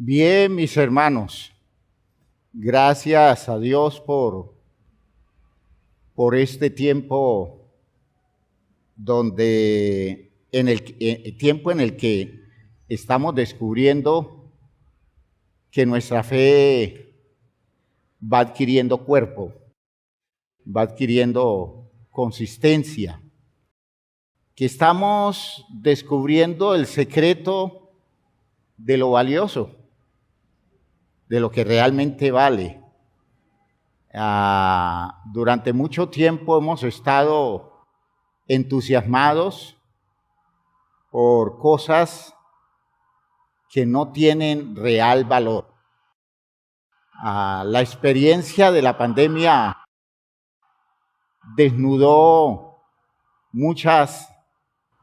Bien, mis hermanos, gracias a Dios por este tiempo donde tiempo en el que estamos descubriendo que nuestra fe va adquiriendo cuerpo, va adquiriendo consistencia, que estamos descubriendo el secreto de lo valioso, de lo que realmente vale. Durante mucho tiempo hemos estado entusiasmados por cosas que no tienen real valor. La experiencia de la pandemia desnudó muchas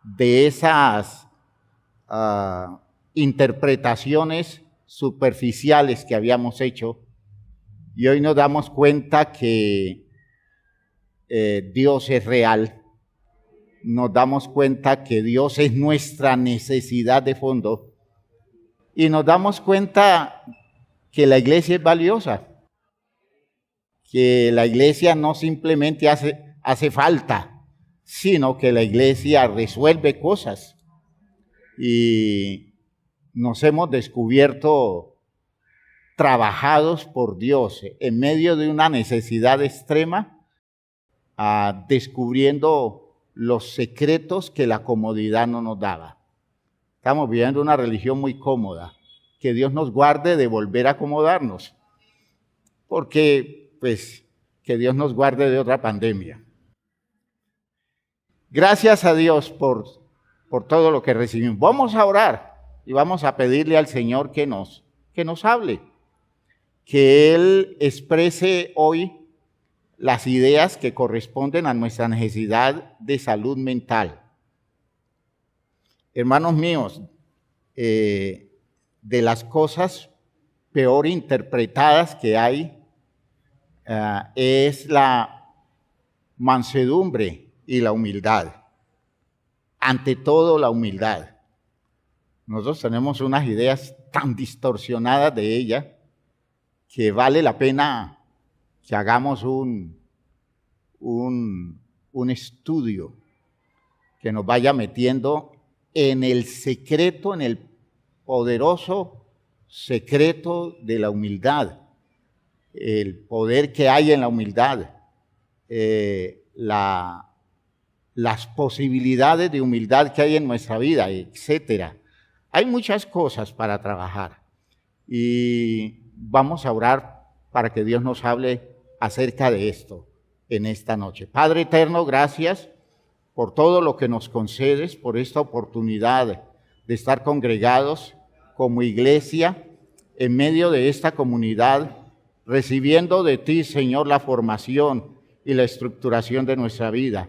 de esas interpretaciones superficiales que habíamos hecho, y hoy nos damos cuenta que Dios es real. Nos damos cuenta que Dios es nuestra necesidad de fondo, y nos damos cuenta que la iglesia es valiosa, que la iglesia no simplemente hace falta, sino que la iglesia resuelve cosas. Y nos hemos descubierto trabajados por Dios en medio de una necesidad extrema, descubriendo los secretos que la comodidad no nos daba. Estamos viviendo una religión muy cómoda. Que Dios nos guarde de volver a acomodarnos, porque que Dios nos guarde de otra pandemia. Gracias a Dios por todo lo que recibimos. Vamos a orar y vamos a pedirle al Señor que nos hable, que Él exprese hoy las ideas que corresponden a nuestra necesidad de salud mental. Hermanos míos, de las cosas peor interpretadas que hay es la mansedumbre y la humildad. Ante todo, la humildad. Nosotros tenemos unas ideas tan distorsionadas de ella que vale la pena que hagamos un estudio que nos vaya metiendo en el secreto, en el poderoso secreto de la humildad, el poder que hay en la humildad, las posibilidades de humildad que hay en nuestra vida, etcétera. Hay muchas cosas para trabajar y vamos a orar para que Dios nos hable acerca de esto en esta noche. Padre eterno, gracias por todo lo que nos concedes, por esta oportunidad de estar congregados como iglesia en medio de esta comunidad, recibiendo de ti, Señor, la formación y la estructuración de nuestra vida.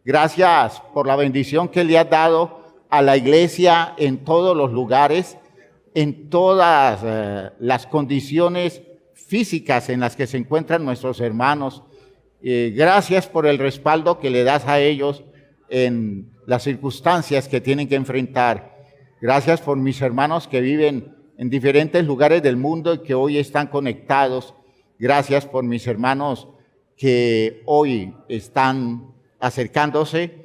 Gracias por la bendición que le has dado a la iglesia en todos los lugares, en todas las condiciones físicas en las que se encuentran nuestros hermanos. Gracias por el respaldo que le das a ellos en las circunstancias que tienen que enfrentar. Gracias por mis hermanos que viven en diferentes lugares del mundo y que hoy están conectados. Gracias por mis hermanos que hoy están acercándose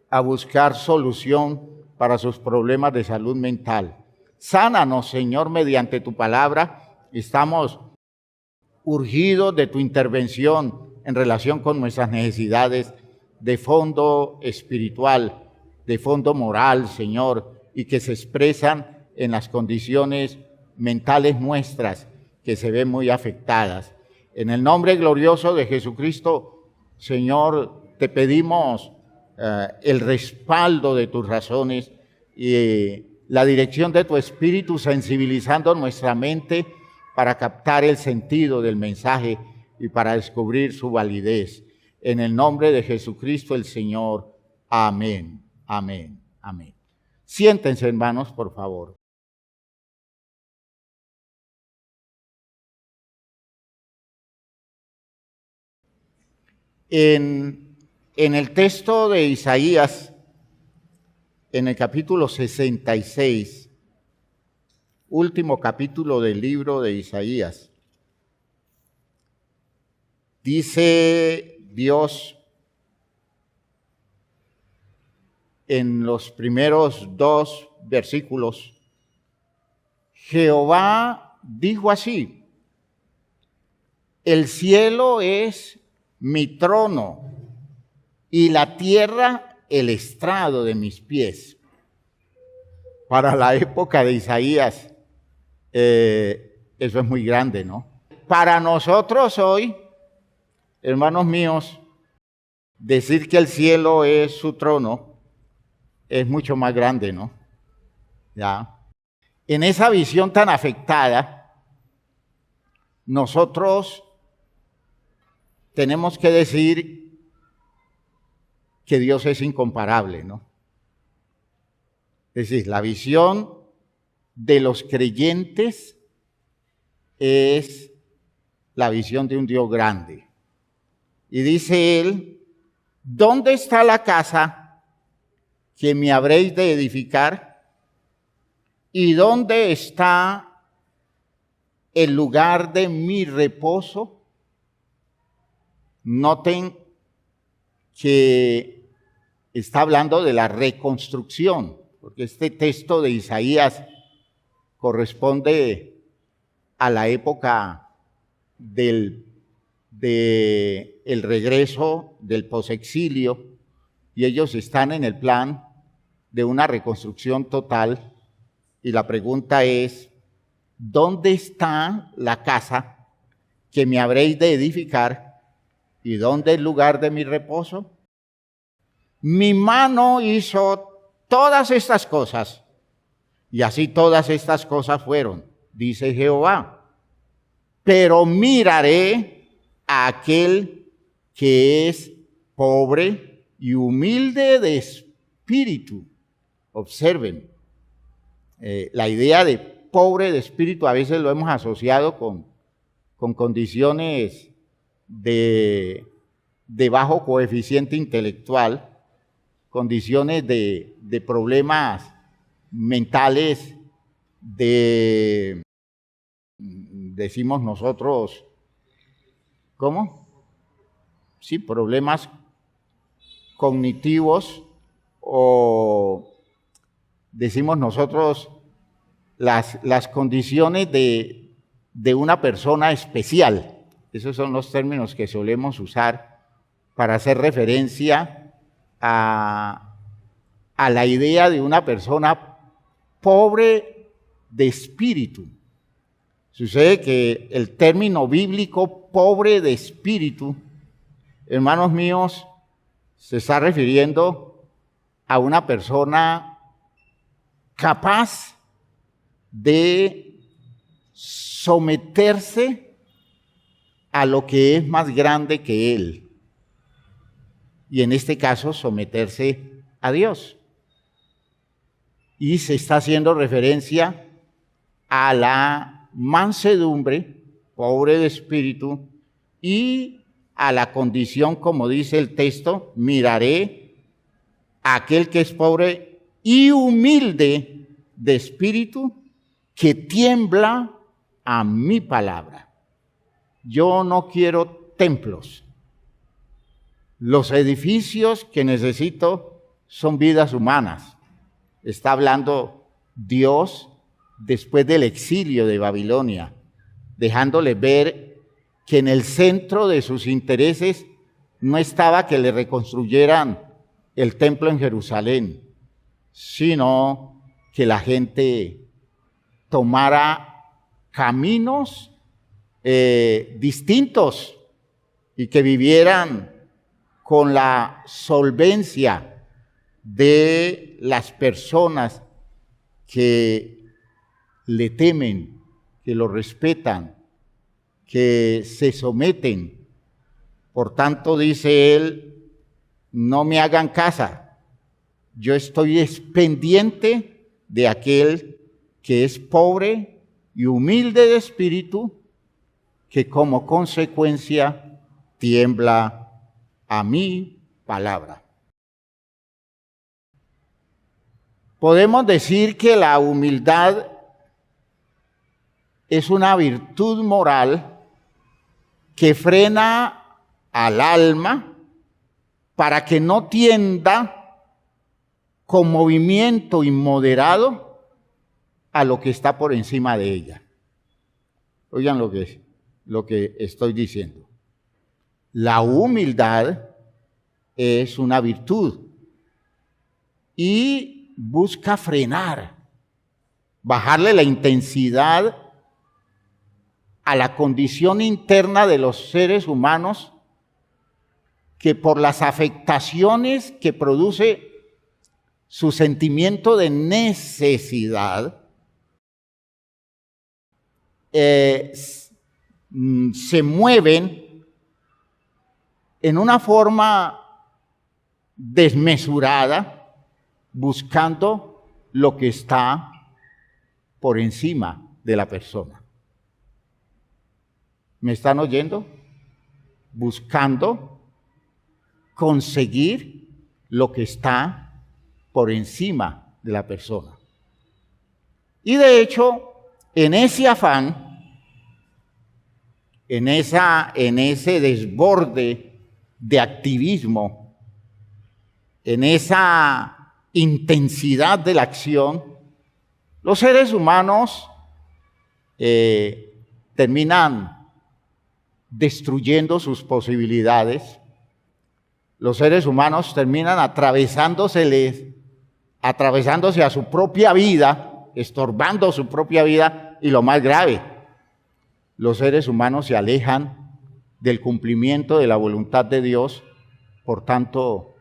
a buscar solución para sus problemas de salud mental. Sánanos, Señor, mediante tu palabra. Estamos urgidos de tu intervención en relación con nuestras necesidades de fondo espiritual, de fondo moral, Señor, y que se expresan en las condiciones mentales nuestras que se ven muy afectadas. En el nombre glorioso de Jesucristo, Señor, te pedimos el respaldo de tus razones y la dirección de tu Espíritu, sensibilizando nuestra mente para captar el sentido del mensaje y para descubrir su validez. En el nombre de Jesucristo el Señor. Amén, amén, amén. Siéntense, hermanos, por favor. En el texto de Isaías, en el capítulo 66, último capítulo del libro de Isaías. Dice Dios en los primeros 2 versículos, Jehová dijo así: el cielo es mi trono y la tierra el estrado de mis pies. Para la época de Isaías, eso es muy grande, ¿no? Para nosotros hoy, hermanos míos, decir que el cielo es su trono es mucho más grande, ¿no? Ya. En esa visión tan afectada, nosotros tenemos que decir que Dios es incomparable, ¿no? Es decir, la visión de los creyentes es la visión de un Dios grande. Y dice él, ¿dónde está la casa que me habréis de edificar? ¿Y dónde está el lugar de mi reposo? Noten que está hablando de la reconstrucción, porque este texto de Isaías corresponde a la época del regreso del posexilio, y ellos están en el plan de una reconstrucción total. Y la pregunta es, ¿dónde está la casa que me habréis de edificar? ¿Y dónde es el lugar de mi reposo? Mi mano hizo todas estas cosas, y así todas estas cosas fueron, dice Jehová. Pero miraré a aquel que es pobre y humilde de espíritu. Observen, la idea de pobre de espíritu a veces lo hemos asociado con condiciones de bajo coeficiente intelectual, condiciones de problemas mentales, decimos nosotros, ¿cómo? Sí, problemas cognitivos, o decimos nosotros las condiciones de una persona especial. Esos son los términos que solemos usar para hacer referencia a la idea de una persona pobre de espíritu. Sucede que el término bíblico pobre de espíritu, hermanos míos, se está refiriendo a una persona capaz de someterse a lo que es más grande que él. Y en este caso, someterse a Dios. Y se está haciendo referencia a la mansedumbre, pobre de espíritu, y a la condición, como dice el texto, miraré a aquel que es pobre y humilde de espíritu, que tiembla a mi palabra. Yo no quiero templos. Los edificios que necesito son vidas humanas. Está hablando Dios después del exilio de Babilonia, dejándole ver que en el centro de sus intereses no estaba que le reconstruyeran el templo en Jerusalén, sino que la gente tomara caminos distintos y que vivieran con la solvencia de las personas que le temen, que lo respetan, que se someten. Por tanto, dice él, no me hagan casa, yo estoy pendiente de aquel que es pobre y humilde de espíritu, que como consecuencia tiembla a mi palabra. Podemos decir que la humildad es una virtud moral que frena al alma para que no tienda con movimiento inmoderado a lo que está por encima de ella. Oigan lo que estoy diciendo. La humildad es una virtud y busca frenar, bajarle la intensidad a la condición interna de los seres humanos que por las afectaciones que produce su sentimiento de necesidad se mueven en una forma desmesurada buscando lo que está por encima de la persona. ¿Me están oyendo? Buscando conseguir lo que está por encima de la persona. Y de hecho, en ese afán, en ese desborde de activismo, en esa intensidad de la acción, los seres humanos terminan destruyendo sus posibilidades. Los seres humanos terminan atravesándose a su propia vida, estorbando su propia vida, y lo más grave, los seres humanos se alejan del cumplimiento de la voluntad de Dios. Por tanto,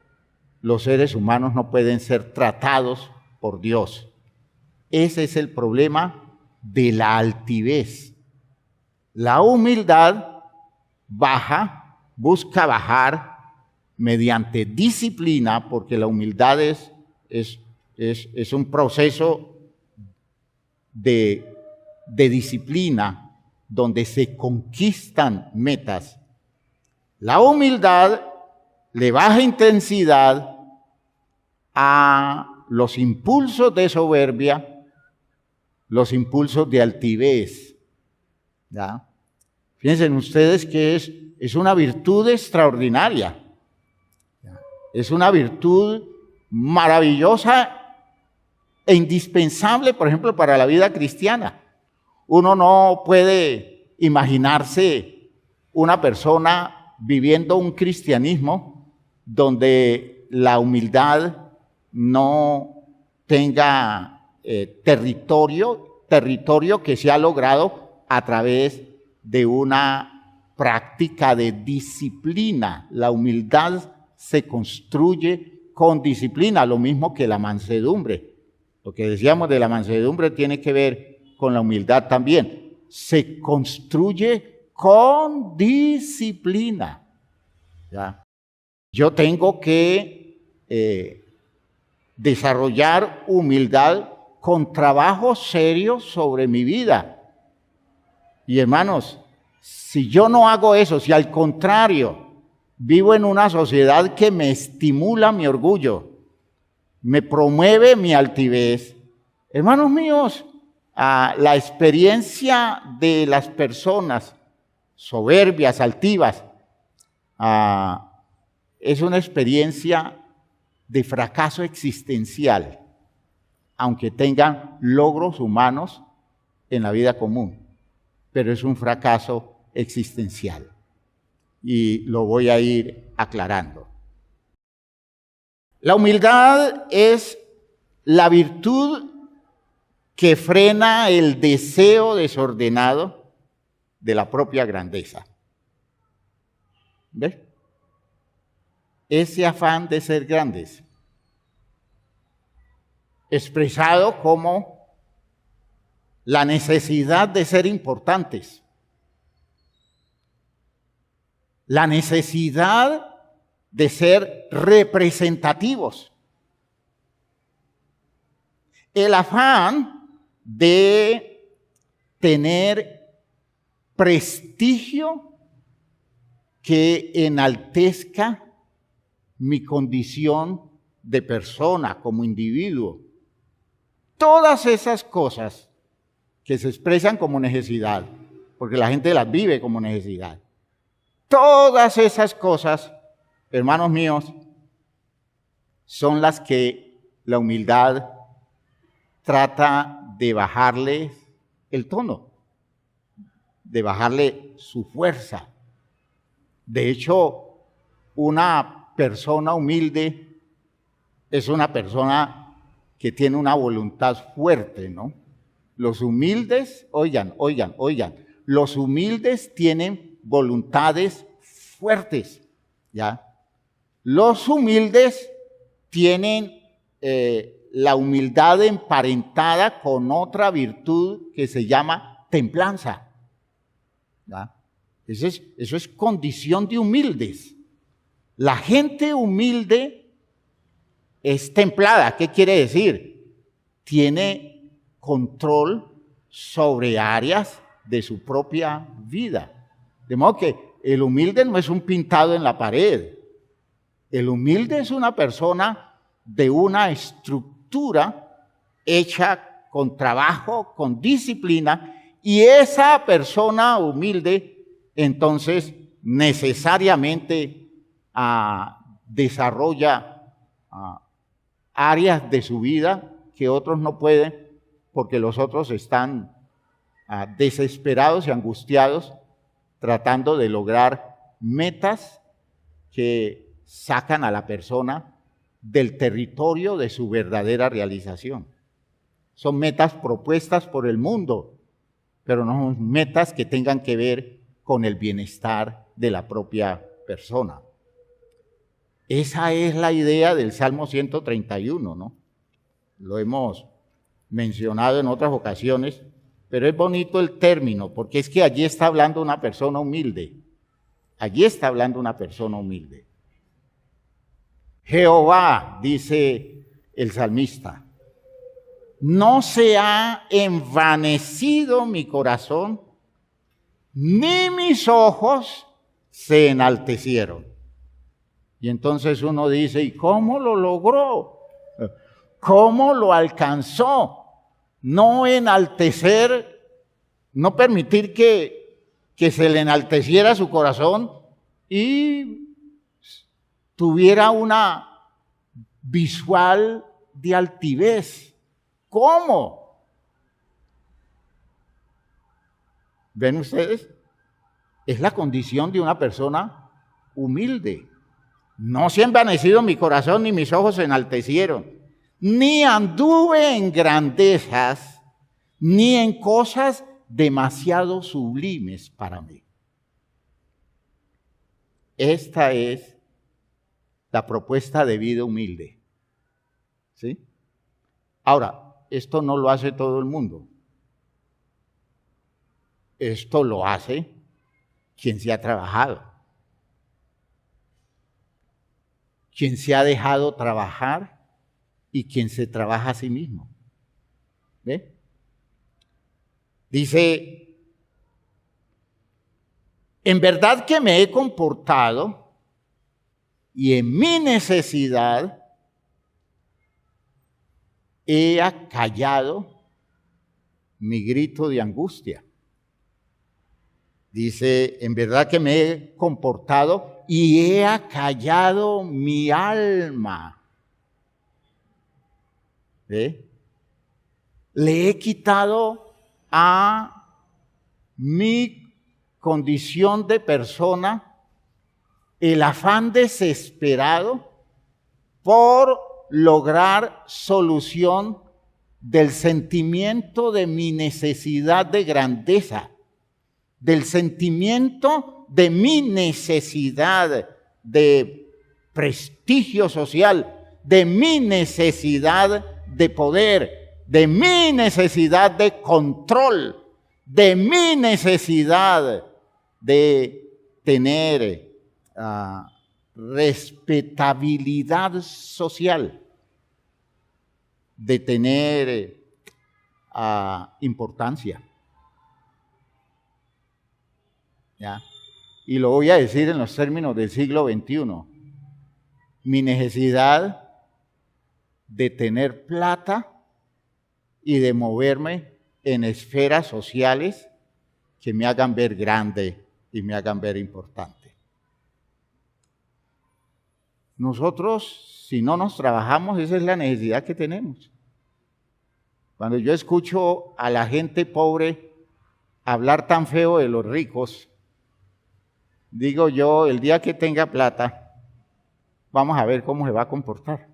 los seres humanos no pueden ser tratados por Dios. Ese es el problema de la altivez. La humildad busca bajar mediante disciplina, porque la humildad es un proceso de disciplina donde se conquistan metas. La humildad le baja intensidad a los impulsos de soberbia, los impulsos de altivez. ¿Ya? Fíjense ustedes que es una virtud extraordinaria. Es una virtud maravillosa e indispensable, por ejemplo, para la vida cristiana. Uno no puede imaginarse una persona viviendo un cristianismo donde la humildad no tenga territorio que se ha logrado a través de una práctica de disciplina. La humildad se construye con disciplina, lo mismo que la mansedumbre. Lo que decíamos de la mansedumbre tiene que ver con la humildad también. Se construye con disciplina. ¿Ya? Yo tengo que desarrollar humildad con trabajo serio sobre mi vida. Y hermanos, si yo no hago eso, si al contrario vivo en una sociedad que me estimula mi orgullo, me promueve mi altivez, hermanos míos, la experiencia de las personas soberbias, altivas, es una experiencia de fracaso existencial, aunque tengan logros humanos en la vida común, pero es un fracaso existencial. Y lo voy a ir aclarando. La humildad es la virtud que frena el deseo desordenado de la propia grandeza. ¿Ves? Ese afán de ser grandes, expresado como la necesidad de ser importantes, la necesidad de ser representativos, el afán de tener prestigio que enaltezca mi condición de persona como individuo. Todas esas cosas que se expresan como necesidad, porque la gente las vive como necesidad. Todas esas cosas, hermanos míos, son las que la humildad trata de bajarle el tono, de bajarle su fuerza. De hecho, una persona humilde es una persona que tiene una voluntad fuerte, ¿no? Los humildes, oigan, los humildes tienen voluntades fuertes, ¿ya? Los humildes tienen la humildad emparentada con otra virtud que se llama templanza, ¿ya? Eso es condición de humildes. La gente humilde es templada. ¿Qué quiere decir? Tiene control sobre áreas de su propia vida. De modo que el humilde no es un pintado en la pared. El humilde es una persona de una estructura hecha con trabajo, con disciplina, y esa persona humilde entonces necesariamente desarrolla áreas de su vida que otros no pueden, porque los otros están desesperados y angustiados tratando de lograr metas que sacan a la persona del territorio de su verdadera realización. Son metas propuestas por el mundo, pero no son metas que tengan que ver con el bienestar de la propia persona. Esa es la idea del Salmo 131, ¿no? Lo hemos mencionado en otras ocasiones, pero es bonito el término, porque es que allí está hablando una persona humilde. Allí está hablando una persona humilde. Jehová, dice el salmista, no se ha envanecido mi corazón, ni mis ojos se enaltecieron. Y entonces uno dice, ¿y cómo lo logró? ¿Cómo lo alcanzó? No enaltecer, no permitir que se le enalteciera su corazón y tuviera una visual de altivez. ¿Cómo? ¿Ven ustedes? Es la condición de una persona humilde. No se ha envanecido mi corazón, ni mis ojos se enaltecieron, ni anduve en grandezas, ni en cosas demasiado sublimes para mí. Esta es la propuesta de vida humilde. ¿Sí? Ahora, esto no lo hace todo el mundo. Esto lo hace quien se ha trabajado, quien se ha dejado trabajar y quien se trabaja a sí mismo. ¿Ve? Dice, en verdad que me he comportado y en mi necesidad he acallado mi grito de angustia. Dice, en verdad que me he comportado y he acallado mi alma. ¿Ve? Le he quitado a mi condición de persona el afán desesperado por lograr solución del sentimiento de mi necesidad de grandeza, del sentimiento de mi necesidad de prestigio social, de mi necesidad de poder, de mi necesidad de control, de mi necesidad de tener respetabilidad social, de tener importancia. ¿Ya? Y lo voy a decir en los términos del siglo XXI. Mi necesidad de tener plata y de moverme en esferas sociales que me hagan ver grande y me hagan ver importante. Nosotros, si no nos trabajamos, esa es la necesidad que tenemos. Cuando yo escucho a la gente pobre hablar tan feo de los ricos, digo yo, el día que tenga plata, vamos a ver cómo se va a comportar.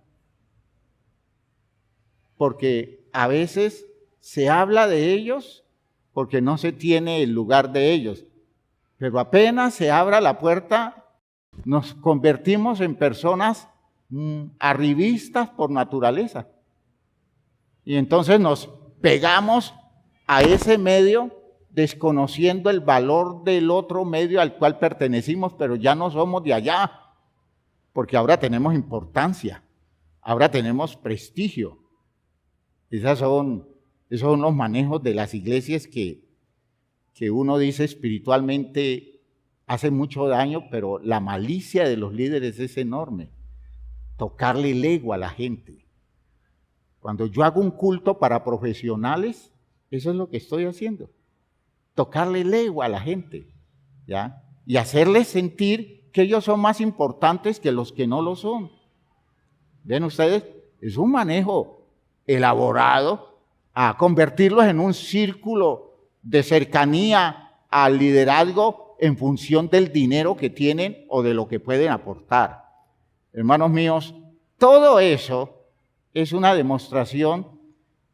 Porque a veces se habla de ellos porque no se tiene el lugar de ellos. Pero apenas se abra la puerta, nos convertimos en personas arribistas por naturaleza. Y entonces nos pegamos a ese medio desconociendo el valor del otro medio al cual pertenecimos, pero ya no somos de allá, porque ahora tenemos importancia, ahora tenemos prestigio. Esos son los manejos de las iglesias que uno dice espiritualmente hace mucho daño, pero la malicia de los líderes es enorme. Tocarle el ego a la gente. Cuando yo hago un culto para profesionales, eso es lo que estoy haciendo. Tocarle el ego a la gente, ¿ya? Y hacerles sentir que ellos son más importantes que los que no lo son. ¿Ven ustedes? Es un manejo elaborado a convertirlos en un círculo de cercanía al liderazgo en función del dinero que tienen o de lo que pueden aportar. Hermanos míos, todo eso es una demostración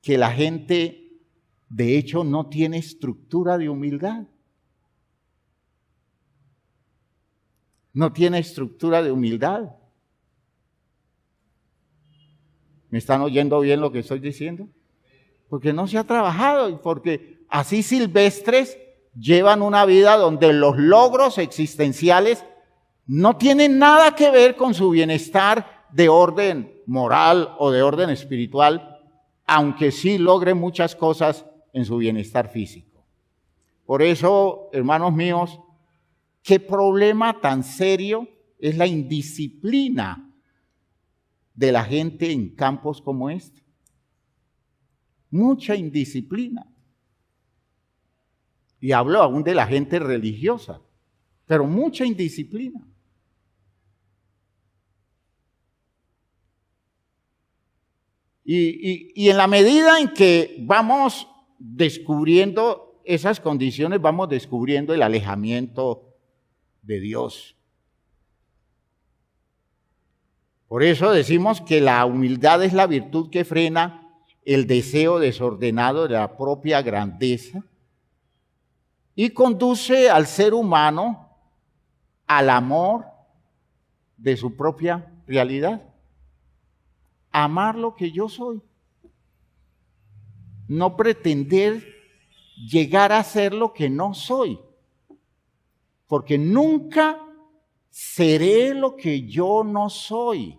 que la gente, de hecho, no tiene estructura de humildad. No tiene estructura de humildad. ¿Me están oyendo bien lo que estoy diciendo? Porque no se ha trabajado y porque así silvestres llevan una vida donde los logros existenciales no tienen nada que ver con su bienestar de orden moral o de orden espiritual, aunque sí logren muchas cosas en su bienestar físico. Por eso, hermanos míos, qué problema tan serio es la indisciplina de la gente en campos como este. Mucha indisciplina. Y hablo aún de la gente religiosa, pero mucha indisciplina. Y en la medida en que vamos descubriendo esas condiciones, vamos descubriendo el alejamiento de Dios. Por eso decimos que la humildad es la virtud que frena el deseo desordenado de la propia grandeza y conduce al ser humano al amor de su propia realidad. Amar lo que yo soy. No pretender llegar a ser lo que no soy. Porque nunca seré lo que yo no soy.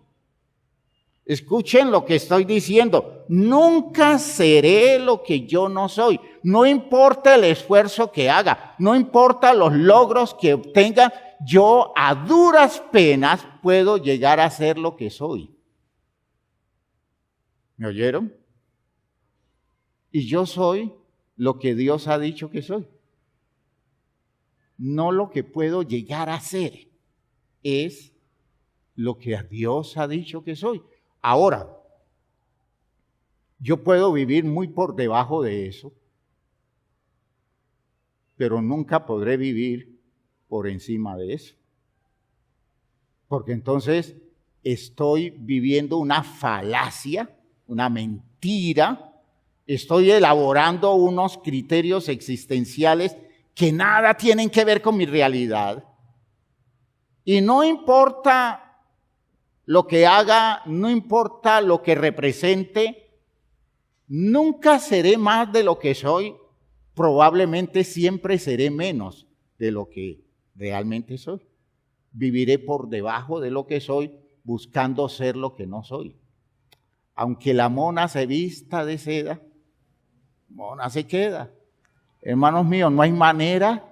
Escuchen lo que estoy diciendo. Nunca seré lo que yo no soy. No importa el esfuerzo que haga, no importa los logros que obtenga, yo a duras penas puedo llegar a ser lo que soy. ¿Me oyeron? Y yo soy lo que Dios ha dicho que soy. No lo que puedo llegar a ser, es lo que Dios ha dicho que soy. Ahora, yo puedo vivir muy por debajo de eso, pero nunca podré vivir por encima de eso. Porque entonces estoy viviendo una falacia, una mentira, estoy elaborando unos criterios existenciales que nada tienen que ver con mi realidad. Y no importa lo que haga, no importa lo que represente, nunca seré más de lo que soy, probablemente siempre seré menos de lo que realmente soy. Viviré por debajo de lo que soy, buscando ser lo que no soy. Aunque la mona se vista de seda, mona se queda. Hermanos míos, no hay manera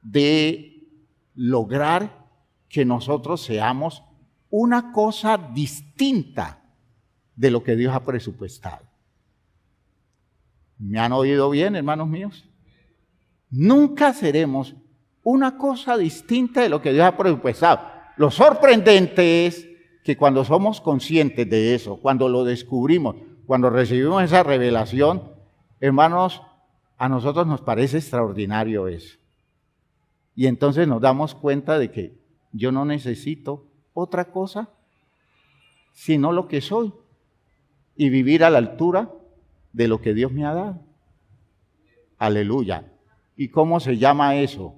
de lograr que nosotros seamos una cosa distinta de lo que Dios ha presupuestado. ¿Me han oído bien, hermanos míos? Nunca seremos una cosa distinta de lo que Dios ha presupuestado. Lo sorprendente es que cuando somos conscientes de eso, cuando lo descubrimos, cuando recibimos esa revelación, hermanos, a nosotros nos parece extraordinario eso. Y entonces nos damos cuenta de que yo no necesito otra cosa sino lo que soy y vivir a la altura de lo que Dios me ha dado. Aleluya. ¿Y cómo se llama eso?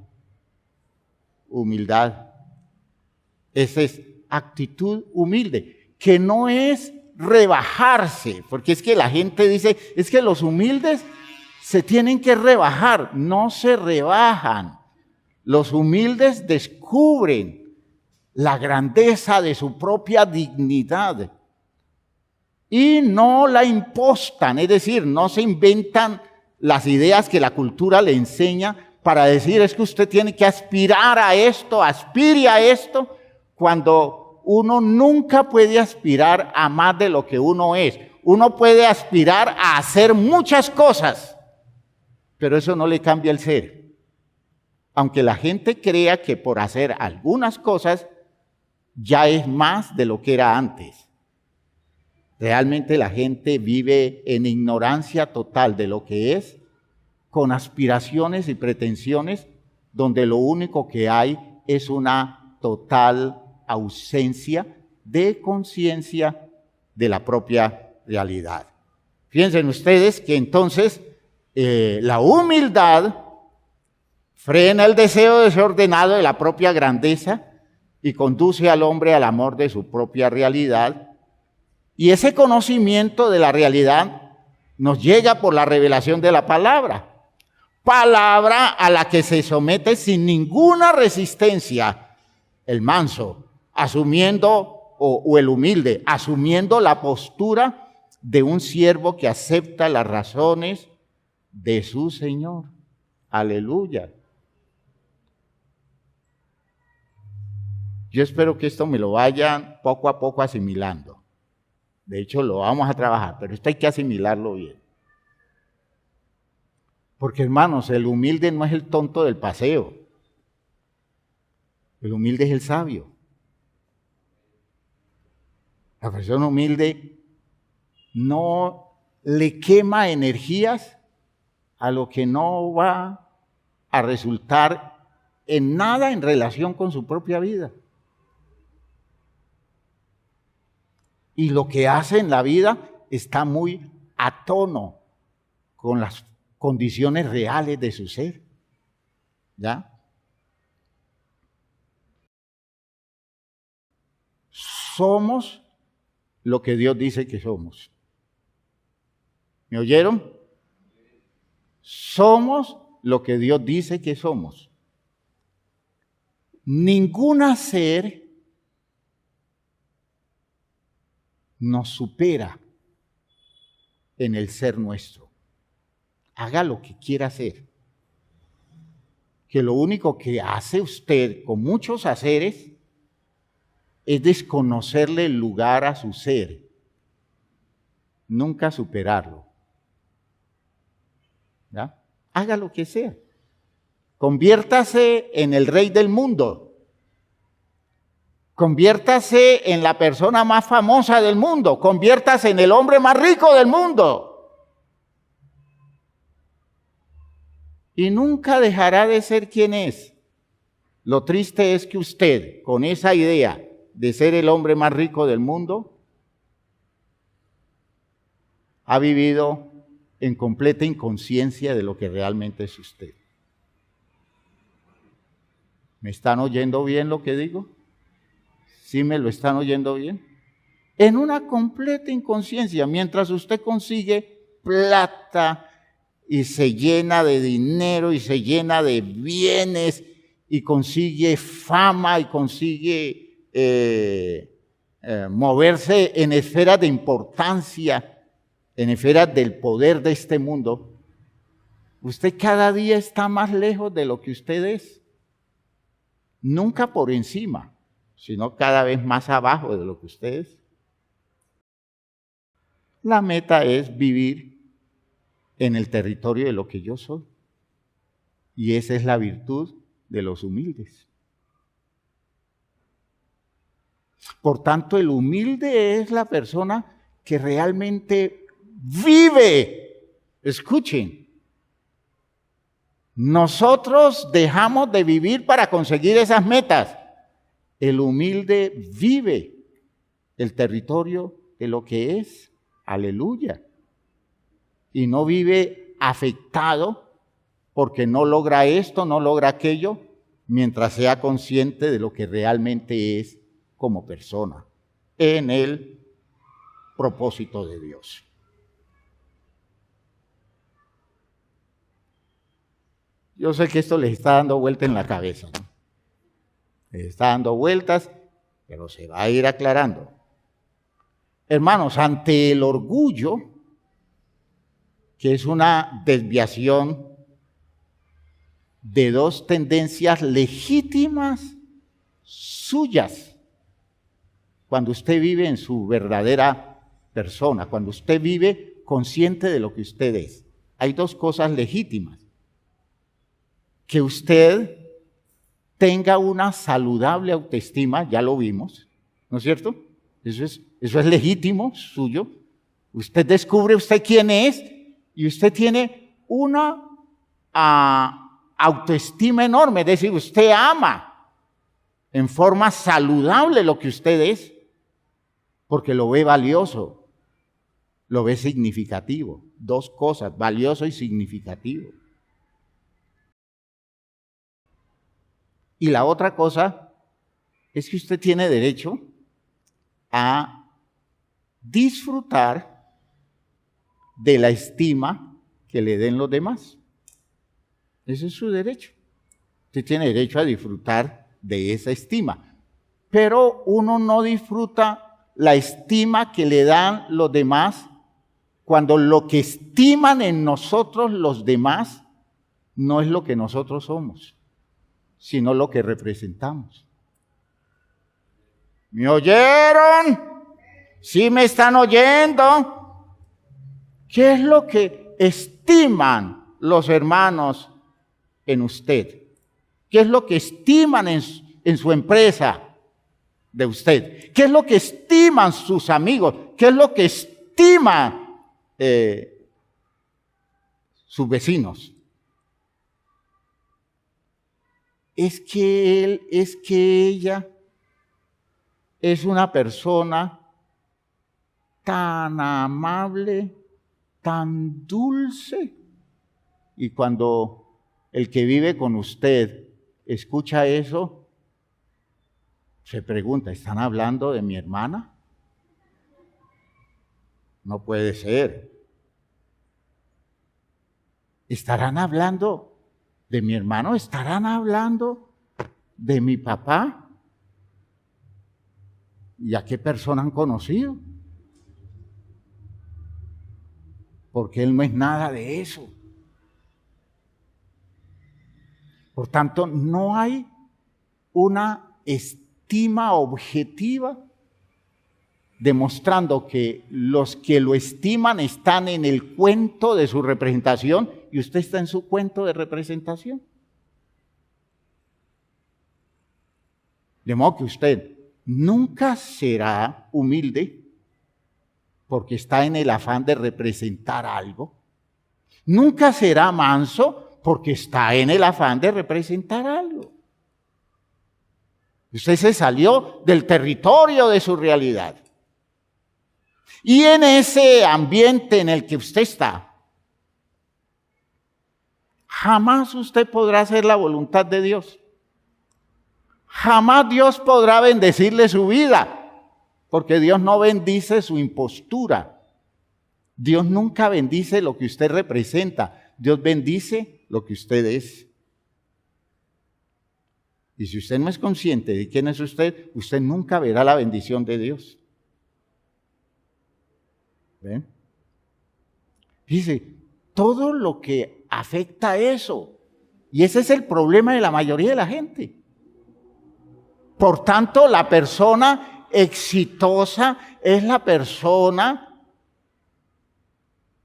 Humildad. Esa es actitud humilde, que no es rebajarse, porque es que la gente dice, es que los humildes se tienen que rebajar. No se rebajan. Los humildes descubren la grandeza de su propia dignidad y no la impostan, es decir, no se inventan las ideas que la cultura le enseña para decir es que usted tiene que aspirar a esto, aspire a esto, cuando uno nunca puede aspirar a más de lo que uno es. Uno puede aspirar a hacer muchas cosas, pero eso no le cambia el ser. Aunque la gente crea que por hacer algunas cosas ya es más de lo que era antes. Realmente la gente vive en ignorancia total de lo que es, con aspiraciones y pretensiones, donde lo único que hay es una total ausencia de conciencia de la propia realidad. Fíjense ustedes que entonces la humildad frena el deseo desordenado de la propia grandeza y conduce al hombre al amor de su propia realidad. Y ese conocimiento de la realidad nos llega por la revelación de la palabra. Palabra a la que se somete sin ninguna resistencia el manso, asumiendo, o el humilde, asumiendo la postura de un siervo que acepta las razones de su Señor. Aleluya. Yo espero que esto me lo vayan poco a poco asimilando. De hecho, lo vamos a trabajar, pero esto hay que asimilarlo bien. Porque, hermanos, el humilde no es el tonto del paseo. El humilde es el sabio. La persona humilde no le quema energías a lo que no va a resultar en nada en relación con su propia vida. Y lo que hace en la vida está muy a tono con las condiciones reales de su ser. ¿Ya? Somos lo que Dios dice que somos. ¿Me oyeron? Somos lo que Dios dice que somos. Ningún ser nos supera en el ser nuestro. Haga lo que quiera hacer. Que lo único que hace usted con muchos haceres es desconocerle el lugar a su ser, nunca superarlo. ¿Ya? Haga lo que sea. Conviértase en el rey del mundo. Conviértase en la persona más famosa del mundo. Conviértase en el hombre más rico del mundo. Y nunca dejará de ser quien es. Lo triste es que usted, con esa idea de ser el hombre más rico del mundo, ha vivido en completa inconsciencia de lo que realmente es usted. ¿Me están oyendo bien lo que digo? ¿Sí me lo están oyendo bien? En una completa inconsciencia, mientras usted consigue plata y se llena de dinero y se llena de bienes y consigue fama y consigue moverse en esferas de importancia, en esferas del poder de este mundo, usted cada día está más lejos de lo que usted es. Nunca por encima, sino cada vez más abajo de lo que usted es. La meta es vivir en el territorio de lo que yo soy. Y esa es la virtud de los humildes. Por tanto, el humilde es la persona que realmente vive. Escuchen, nosotros dejamos de vivir para conseguir esas metas. El humilde vive el territorio de lo que es. Aleluya. Y no vive afectado porque no logra esto, no logra aquello, mientras sea consciente de lo que realmente es como persona en el propósito de Dios. Yo sé que esto les está dando vuelta en la cabeza, ¿no? Les está dando vueltas, pero se va a ir aclarando. Hermanos, ante el orgullo, que es una desviación de dos tendencias legítimas suyas, cuando usted vive en su verdadera persona, cuando usted vive consciente de lo que usted es, hay dos cosas legítimas. Que usted tenga una saludable autoestima, ya lo vimos, ¿no es cierto? Eso es legítimo, suyo. Usted descubre usted quién es y usted tiene una autoestima enorme, es decir, usted ama en forma saludable lo que usted es, porque lo ve valioso, lo ve significativo. Dos cosas, valioso y significativo. Y la otra cosa es que usted tiene derecho a disfrutar de la estima que le den los demás. Ese es su derecho. Usted tiene derecho a disfrutar de esa estima. Pero uno no disfruta la estima que le dan los demás cuando lo que estiman en nosotros los demás no es lo que nosotros somos, sino lo que representamos. ¿Me oyeron? ¿Sí me están oyendo? ¿Qué es lo que estiman los hermanos en usted? ¿Qué es lo que estiman en su empresa de usted? ¿Qué es lo que estiman sus amigos? ¿Qué es lo que estiman sus vecinos? Es que él, es que ella es una persona tan amable, tan dulce. Y cuando el que vive con usted escucha eso, se pregunta, ¿están hablando de mi hermana? No puede ser. ¿Estarán hablando de mi hermano? ¿Estarán hablando de mi papá? ¿Y a qué persona han conocido? Porque él no es nada de eso. Por tanto, no hay una estima objetiva demostrando que los que lo estiman están en el cuento de su representación y usted está en su cuento de representación. De modo que usted nunca será humilde porque está en el afán de representar algo. Nunca será manso porque está en el afán de representar algo. Usted se salió del territorio de su realidad. Y en ese ambiente en el que usted está, jamás usted podrá hacer la voluntad de Dios. Jamás Dios podrá bendecirle su vida, porque Dios no bendice su impostura. Dios nunca bendice lo que usted representa. Dios bendice lo que usted es. Y si usted no es consciente de quién es usted, usted nunca verá la bendición de Dios. ¿Ven? Dice, todo lo que afecta a eso. Y ese es el problema de la mayoría de la gente. Por tanto, la persona exitosa es la persona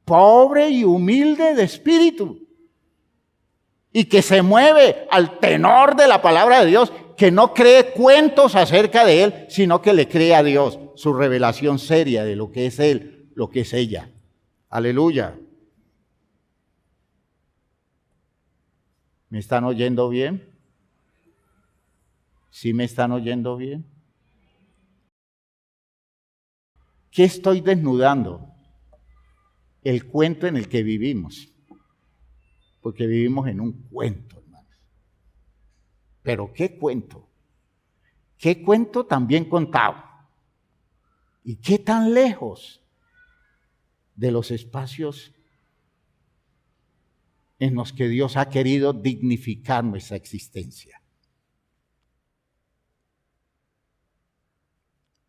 pobre y humilde de espíritu, y que se mueve al tenor de la palabra de Dios, que no cree cuentos acerca de Él, sino que le cree a Dios su revelación seria de lo que es Él, lo que es ella. Aleluya. ¿Me están oyendo bien? ¿Sí me están oyendo bien? ¿Qué estoy desnudando? El cuento en el que vivimos. Porque vivimos en un cuento, hermanos. Pero ¿qué cuento? ¿Qué cuento tan bien contado? ¿Y qué tan lejos de los espacios en los que Dios ha querido dignificar nuestra existencia?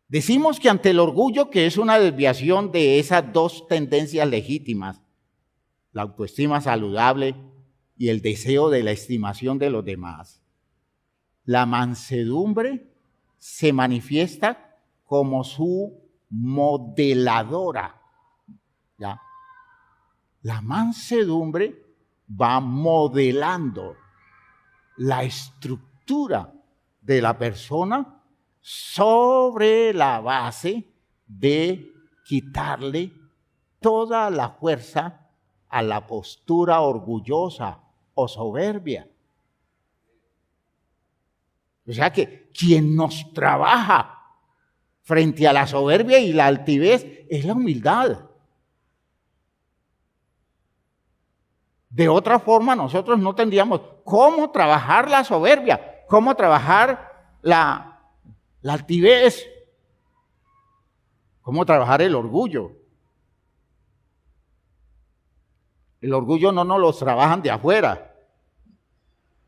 Decimos que ante el orgullo, que es una desviación de esas dos tendencias legítimas, la autoestima saludable y el deseo de la estimación de los demás, la mansedumbre se manifiesta como su modeladora. ¿Ya? La mansedumbre va modelando la estructura de la persona sobre la base de quitarle toda la fuerza a la postura orgullosa o soberbia. O sea que quien nos trabaja frente a la soberbia y la altivez es la humildad. De otra forma, nosotros no tendríamos cómo trabajar la soberbia, cómo trabajar la altivez, cómo trabajar el orgullo. El orgullo no nos lo trabajan de afuera.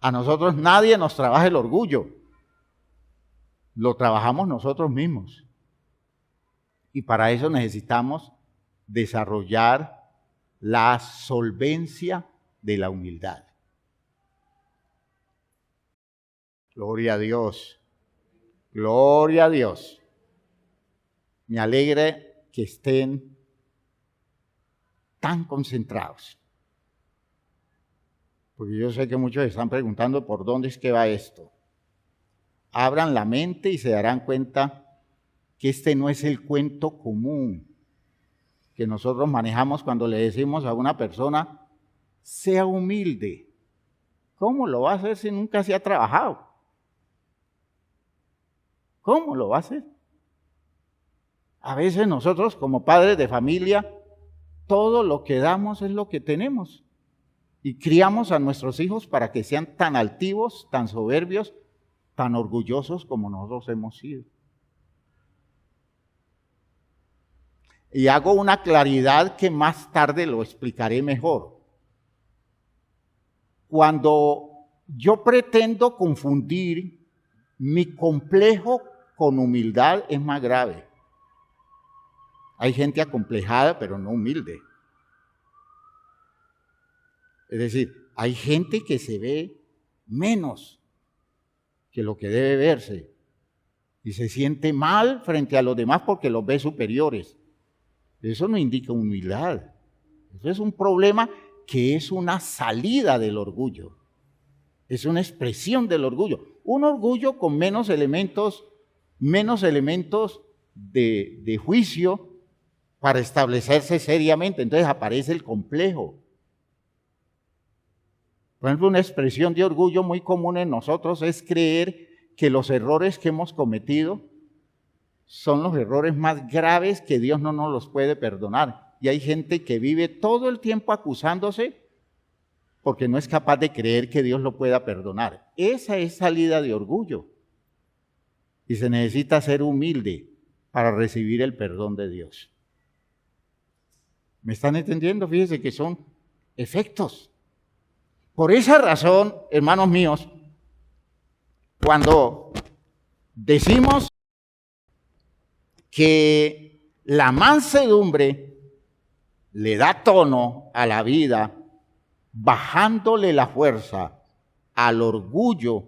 A nosotros nadie nos trabaja el orgullo. Lo trabajamos nosotros mismos. Y para eso necesitamos desarrollar la solvencia de la humildad. Gloria a Dios. Gloria a Dios. Me alegra que estén tan concentrados. Porque yo sé que muchos están preguntando por dónde es que va esto. Abran la mente y se darán cuenta que este no es el cuento común que nosotros manejamos cuando le decimos a una persona, sea humilde. ¿Cómo lo va a hacer si nunca se ha trabajado? ¿Cómo lo va a hacer? A veces nosotros como padres de familia, todo lo que damos es lo que tenemos. Y criamos a nuestros hijos para que sean tan altivos, tan soberbios, tan orgullosos como nosotros hemos sido. Y hago una claridad que más tarde lo explicaré mejor. Cuando yo pretendo confundir mi complejo con humildad, es más grave. Hay gente acomplejada, pero no humilde. Es decir, hay gente que se ve menos que lo que debe verse y se siente mal frente a los demás porque los ve superiores. Eso no indica humildad. Eso es un problema que es una salida del orgullo. Es una expresión del orgullo. Un orgullo con menos elementos de juicio para establecerse seriamente. Entonces aparece el complejo. Por ejemplo, una expresión de orgullo muy común en nosotros es creer que los errores que hemos cometido son los errores más graves que Dios no nos los puede perdonar. Y hay gente que vive todo el tiempo acusándose porque no es capaz de creer que Dios lo pueda perdonar. Esa es salida de orgullo. Y se necesita ser humilde para recibir el perdón de Dios. ¿Me están entendiendo? Fíjense que son efectos. Por esa razón, hermanos míos, cuando decimos que la mansedumbre le da tono a la vida, bajándole la fuerza al orgullo,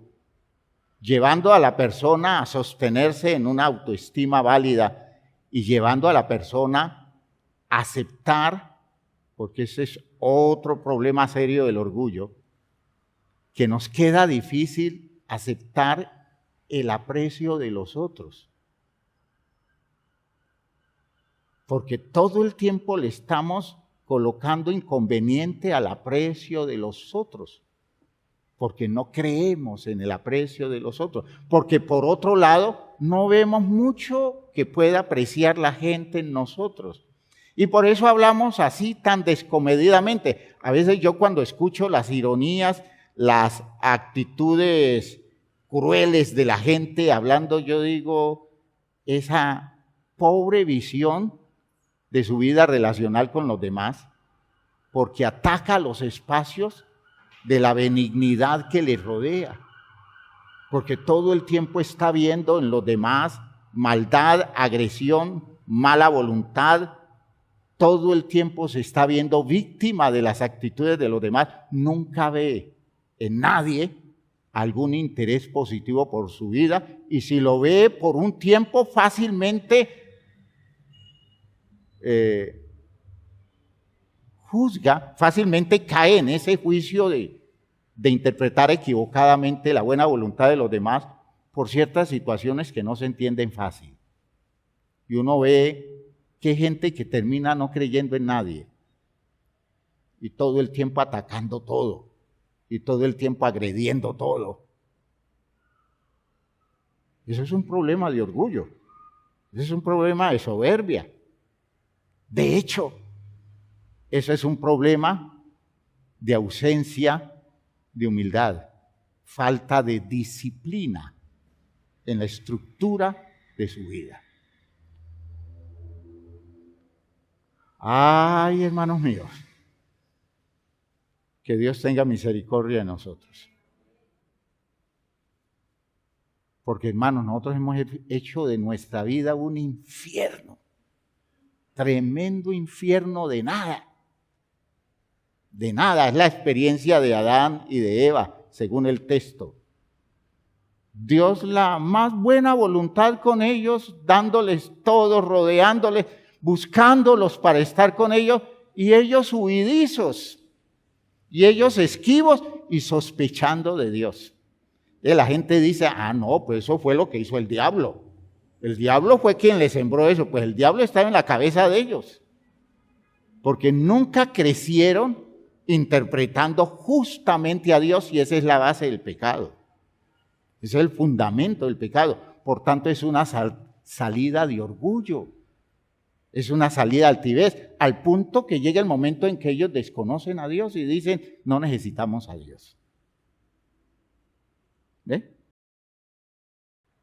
llevando a la persona a sostenerse en una autoestima válida y llevando a la persona a aceptar porque ese es otro problema serio del orgullo, que nos queda difícil aceptar el aprecio de los otros. Porque todo el tiempo le estamos colocando inconveniente al aprecio de los otros. Porque no creemos en el aprecio de los otros. Porque por otro lado, no vemos mucho que pueda apreciar la gente en nosotros. Y por eso hablamos así tan descomedidamente. A veces yo cuando escucho las ironías, las actitudes crueles de la gente hablando, yo digo, esa pobre visión de su vida relacional con los demás, porque ataca los espacios de la benignidad que les rodea, porque todo el tiempo está viendo en los demás maldad, agresión, mala voluntad, todo el tiempo se está viendo víctima de las actitudes de los demás, nunca ve en nadie algún interés positivo por su vida, y si lo ve por un tiempo fácilmente juzga, fácilmente cae en ese juicio de interpretar equivocadamente la buena voluntad de los demás por ciertas situaciones que no se entienden fácil. Y uno ve que hay gente que termina no creyendo en nadie y todo el tiempo atacando todo y todo el tiempo agrediendo todo. Eso es un problema de orgullo, eso es un problema de soberbia. De hecho, eso es un problema de ausencia de humildad, falta de disciplina en la estructura de su vida. Ay, hermanos míos, que Dios tenga misericordia de nosotros. Porque, hermanos, nosotros hemos hecho de nuestra vida un infierno. Tremendo infierno de nada. De nada, es la experiencia de Adán y de Eva, según el texto. Dios la más buena voluntad con ellos, dándoles todo, rodeándoles, buscándolos para estar con ellos, y ellos huidizos, y ellos esquivos y sospechando de Dios. Y la gente dice, no, pues eso fue lo que hizo el diablo. El diablo fue quien les sembró eso, pues el diablo estaba en la cabeza de ellos. Porque nunca crecieron interpretando justamente a Dios, y esa es la base del pecado. Ese es el fundamento del pecado. Por tanto, es una salida de orgullo. Es una salida de altivez, al punto que llega el momento en que ellos desconocen a Dios y dicen, no necesitamos a Dios. ¿Ve?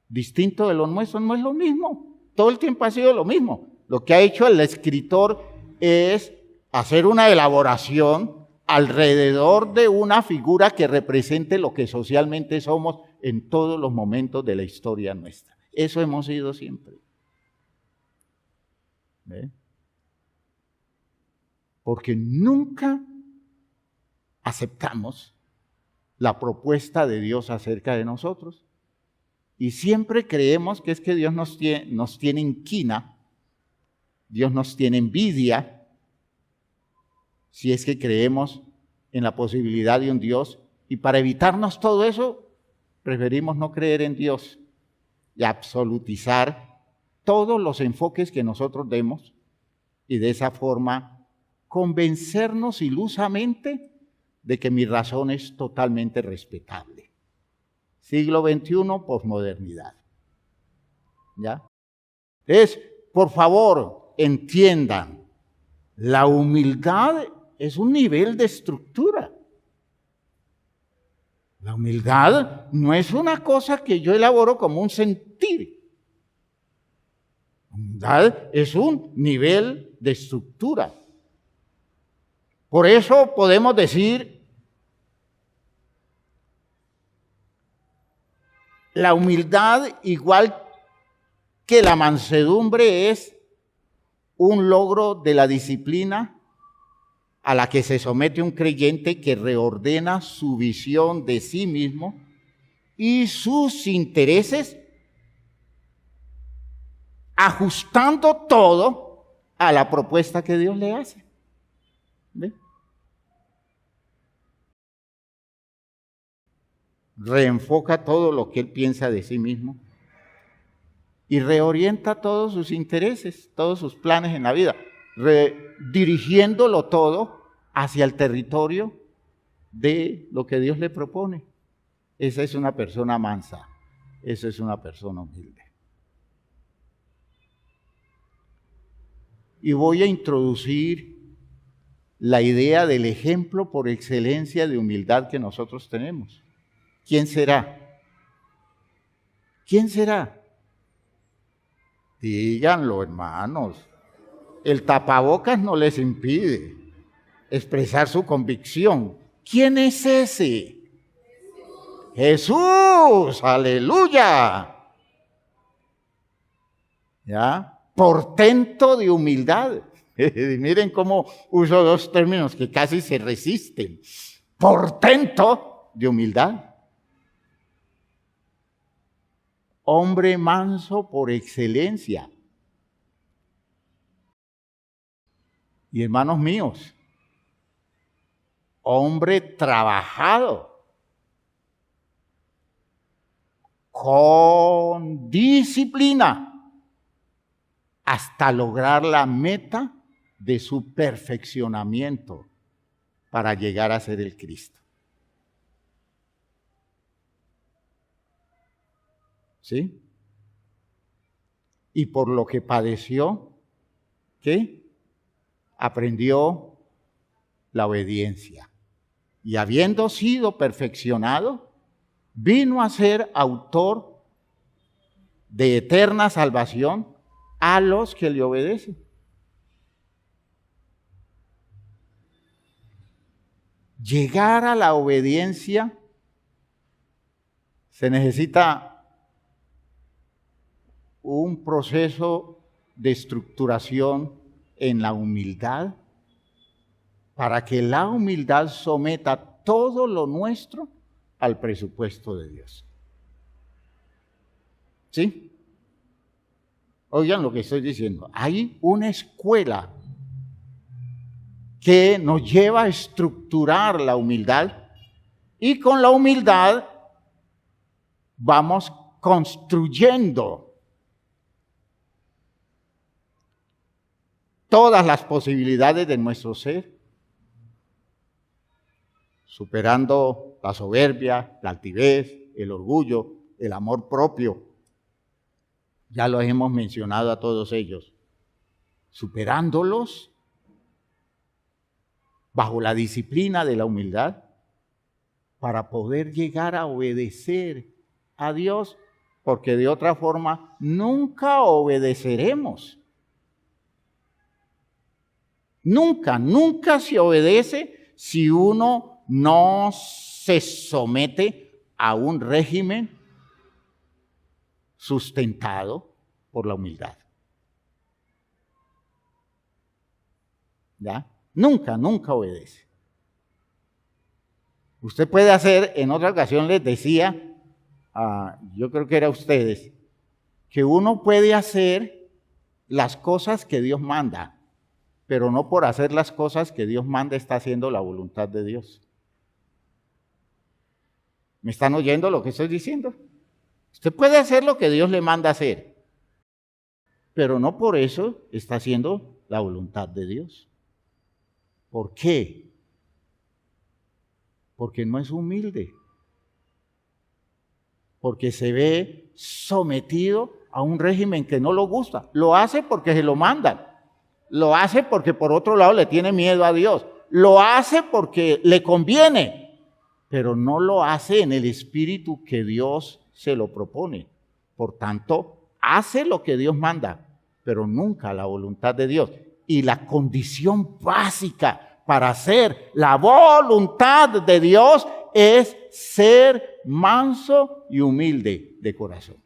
Distinto de los nuestros, no es lo mismo. Todo el tiempo ha sido lo mismo. Lo que ha hecho el escritor es hacer una elaboración alrededor de una figura que represente lo que socialmente somos en todos los momentos de la historia nuestra. Eso hemos sido siempre. ¿Ve? Porque nunca aceptamos la propuesta de Dios acerca de nosotros y siempre creemos que es que Dios nos tiene inquina, Dios nos tiene envidia, si es que creemos en la posibilidad de un Dios, y para evitarnos todo eso, preferimos no creer en Dios y absolutizar todos los enfoques que nosotros demos, y de esa forma convencernos ilusamente de que mi razón es totalmente respetable. Siglo XXI, posmodernidad. ¿Ya? Entonces, por favor, entiendan, la humildad es un nivel de estructura. La humildad no es una cosa que yo elaboro como un sentir. La humildad es un nivel de estructura. Por eso podemos decir, la humildad, igual que la mansedumbre, es un logro de la disciplina a la que se somete un creyente que reordena su visión de sí mismo y sus intereses, ajustando todo a la propuesta que Dios le hace. ¿Ve? Reenfoca todo lo que él piensa de sí mismo y reorienta todos sus intereses, todos sus planes en la vida, dirigiéndolo todo hacia el territorio de lo que Dios le propone. Esa es una persona mansa, esa es una persona humilde. Y voy a introducir la idea del ejemplo por excelencia de humildad que nosotros tenemos. ¿Quién será? ¿Quién será? Díganlo, hermanos. El tapabocas no les impide expresar su convicción. ¿Quién es ese? Jesús, aleluya. ¿Ya? Portento de humildad. Miren cómo uso dos términos que casi se resisten. Portento de humildad. Hombre manso por excelencia. Y hermanos míos, hombre trabajado, con disciplina, hasta lograr la meta de su perfeccionamiento para llegar a ser el Cristo. ¿Sí? Y por lo que padeció, ¿qué? Aprendió la obediencia. Y habiendo sido perfeccionado, vino a ser autor de eterna salvación a los que le obedecen. Llegar a la obediencia se necesita un proceso de estructuración en la humildad para que la humildad someta todo lo nuestro al presupuesto de Dios. ¿Sí? Oigan lo que estoy diciendo. Hay una escuela que nos lleva a estructurar la humildad y con la humildad vamos construyendo todas las posibilidades de nuestro ser, superando la soberbia, la altivez, el orgullo, el amor propio. Ya los hemos mencionado a todos ellos. Superándolos bajo la disciplina de la humildad para poder llegar a obedecer a Dios, porque de otra forma nunca obedeceremos. Nunca se obedece si uno no se somete a un régimen sustentado por la humildad. ¿Ya? Nunca obedece. Usted puede hacer, en otra ocasión les decía, yo creo que era a ustedes, que uno puede hacer las cosas que Dios manda, pero no por hacer las cosas que Dios manda está haciendo la voluntad de Dios. ¿Me están oyendo lo que estoy diciendo? Usted puede hacer lo que Dios le manda hacer, pero no por eso está haciendo la voluntad de Dios. ¿Por qué? Porque no es humilde. Porque se ve sometido a un régimen que no lo gusta. Lo hace porque se lo mandan. Lo hace porque por otro lado le tiene miedo a Dios. Lo hace porque le conviene, pero no lo hace en el espíritu que Dios se lo propone. Por tanto, hace lo que Dios manda, pero nunca la voluntad de Dios. Y la condición básica para hacer la voluntad de Dios es ser manso y humilde de corazón.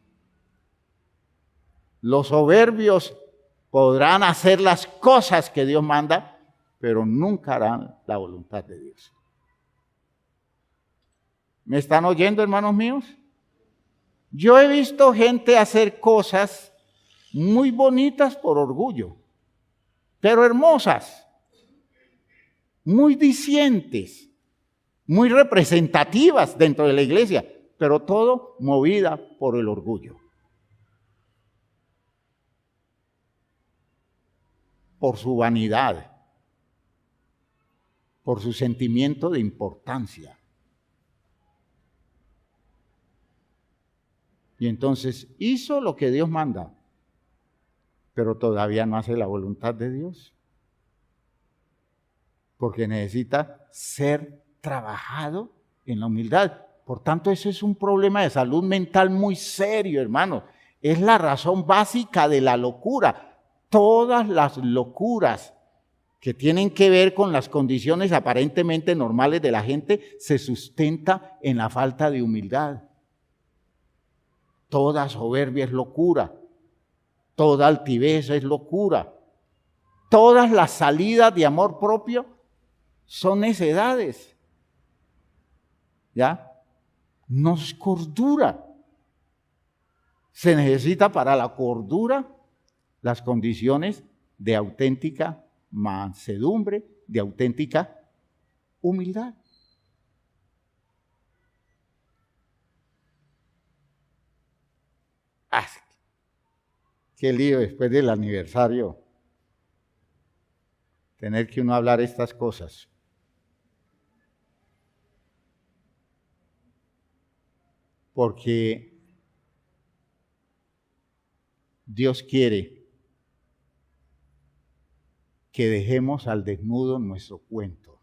Los soberbios podrán hacer las cosas que Dios manda, pero nunca harán la voluntad de Dios. ¿Me están oyendo, hermanos míos? Yo he visto gente hacer cosas muy bonitas por orgullo, pero hermosas. muy dicientes, muy representativas dentro de la iglesia, pero todo movida por el orgullo, por su vanidad, por su sentimiento de importancia. Y entonces hizo lo que Dios manda, pero todavía no hace la voluntad de Dios, porque necesita ser trabajado en la humildad. Por tanto, ese es un problema de salud mental muy serio, hermano. Es la razón básica de la locura. Todas las locuras que tienen que ver con las condiciones aparentemente normales de la gente se sustenta en la falta de humildad. Toda soberbia es locura. Toda altivez es locura. Todas las salidas de amor propio son necedades. ¿Ya? No es cordura. Se necesita para la cordura las condiciones de auténtica mansedumbre, de auténtica humildad. Qué lío después del aniversario tener que uno hablar estas cosas. Porque Dios quiere que dejemos al desnudo nuestro cuento.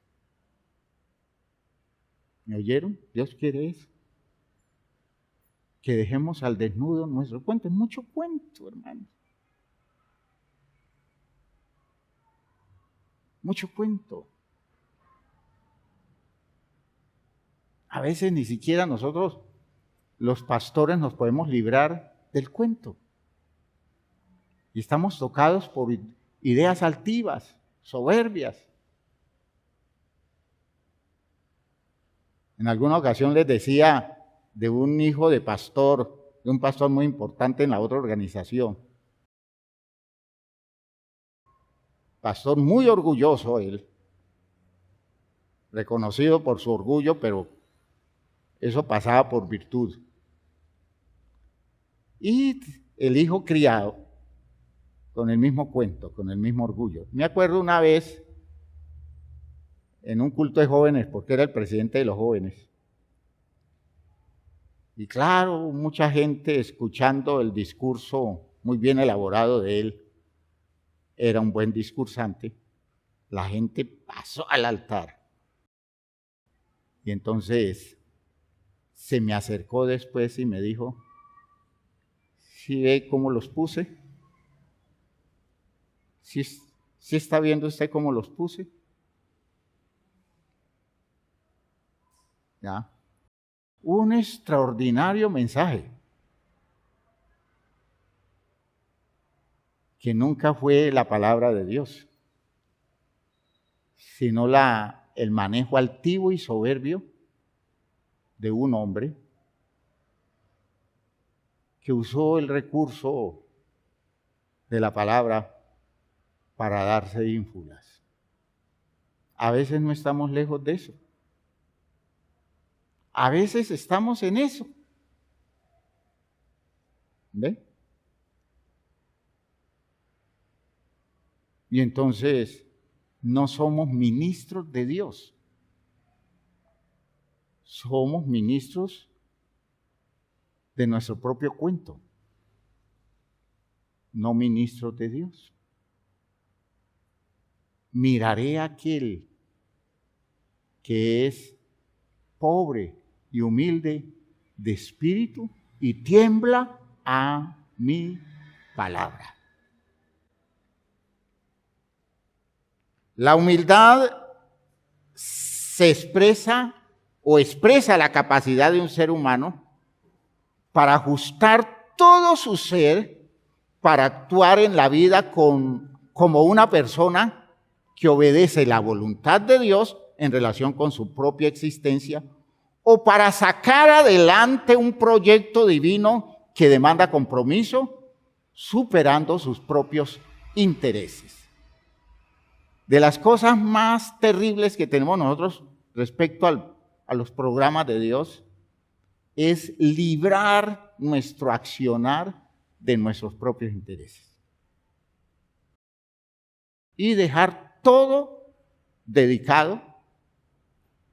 ¿Me oyeron? Dios quiere eso. Que dejemos al desnudo nuestro cuento. Es mucho cuento, hermano. Mucho cuento. A veces ni siquiera nosotros, los pastores, nos podemos librar del cuento. Y estamos tocados por ideas altivas, soberbias. En alguna ocasión les decía de un hijo de un pastor muy importante en la otra organización. Pastor muy orgulloso él, reconocido por su orgullo, pero eso pasaba por virtud. Y el hijo criado con el mismo cuento, con el mismo orgullo. Me acuerdo una vez en un culto de jóvenes, porque era el presidente de los jóvenes. Y claro, mucha gente escuchando el discurso muy bien elaborado de él. Era un buen discursante. La gente pasó al altar. Y entonces se me acercó después y me dijo, ¿sí ve cómo los puse? ¿Sí está viendo usted cómo los puse? ¿Ya? Un extraordinario mensaje que nunca fue la palabra de Dios, sino el manejo altivo y soberbio de un hombre que usó el recurso de la palabra para darse ínfulas. A veces no estamos lejos de eso. A veces estamos en eso. ¿Ve? Y entonces no somos ministros de Dios. Somos ministros de nuestro propio cuento, no ministros de Dios. Miraré a aquel que es pobre y humilde de espíritu y tiembla a mi palabra. La humildad se expresa o expresa la capacidad de un ser humano para ajustar todo su ser para actuar en la vida como una persona que obedece la voluntad de Dios en relación con su propia existencia, o para sacar adelante un proyecto divino que demanda compromiso, superando sus propios intereses. De las cosas más terribles que tenemos nosotros respecto a los programas de Dios es librar nuestro accionar de nuestros propios intereses y dejar todo dedicado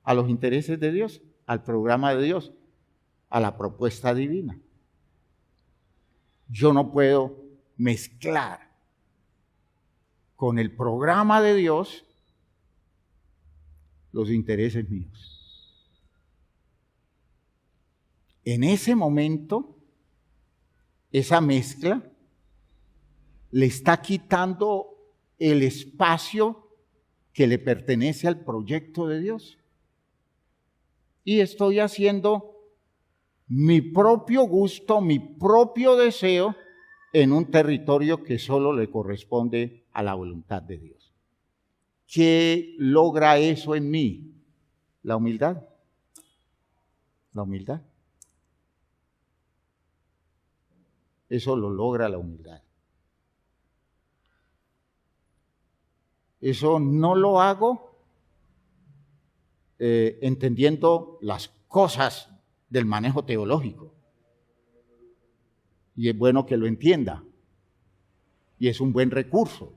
a los intereses de Dios, al programa de Dios, a la propuesta divina. Yo no puedo mezclar con el programa de Dios los intereses míos. En ese momento, esa mezcla le está quitando el espacio que le pertenece al proyecto de Dios. Y estoy haciendo mi propio gusto, mi propio deseo en un territorio que solo le corresponde a la voluntad de Dios. ¿Qué logra eso en mí? La humildad. La humildad. Eso lo logra la humildad. Eso no lo hago entendiendo las cosas del manejo teológico. Y es bueno que lo entienda. Y es un buen recurso.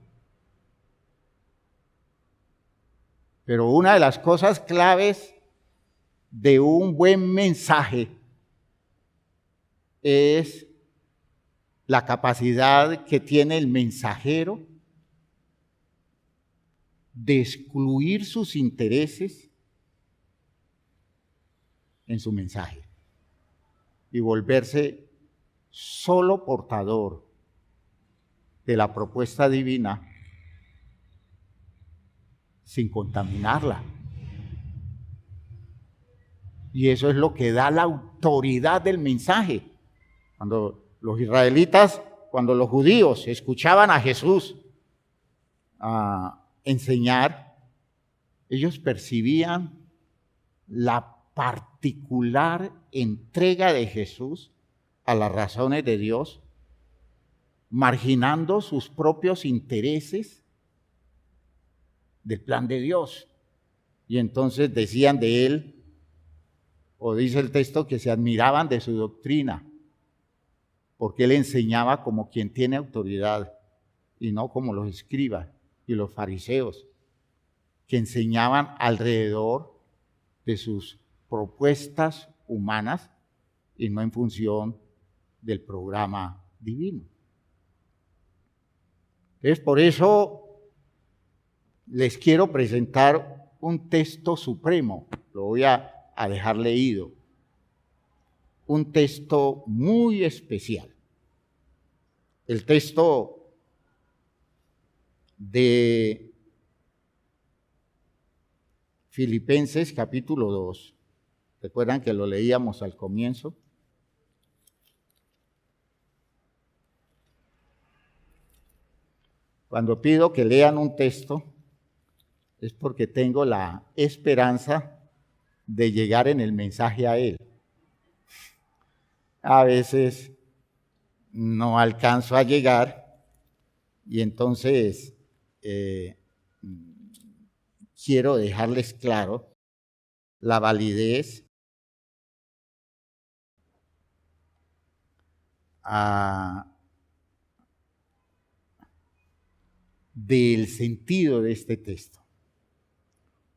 Pero una de las cosas claves de un buen mensaje es la capacidad que tiene el mensajero de excluir sus intereses en su mensaje y volverse solo portador de la propuesta divina sin contaminarla. Y eso es lo que da la autoridad del mensaje. Cuando los israelitas, cuando los judíos escuchaban a Jesús enseñar, ellos percibían la particular entrega de Jesús a las razones de Dios, marginando sus propios intereses del plan de Dios. Y entonces decían de él, o dice el texto, que se admiraban de su doctrina, porque él enseñaba como quien tiene autoridad y no como los escribas y los fariseos, que enseñaban alrededor de sus propuestas humanas y no en función del programa divino. Entonces, por eso les quiero presentar un texto supremo, lo voy a dejar leído, un texto muy especial. El texto de Filipenses capítulo 2. ¿Recuerdan que lo leíamos al comienzo? Cuando pido que lean un texto, es porque tengo la esperanza de llegar en el mensaje a él. A veces no alcanzo a llegar y entonces quiero dejarles claro la validez del sentido de este texto.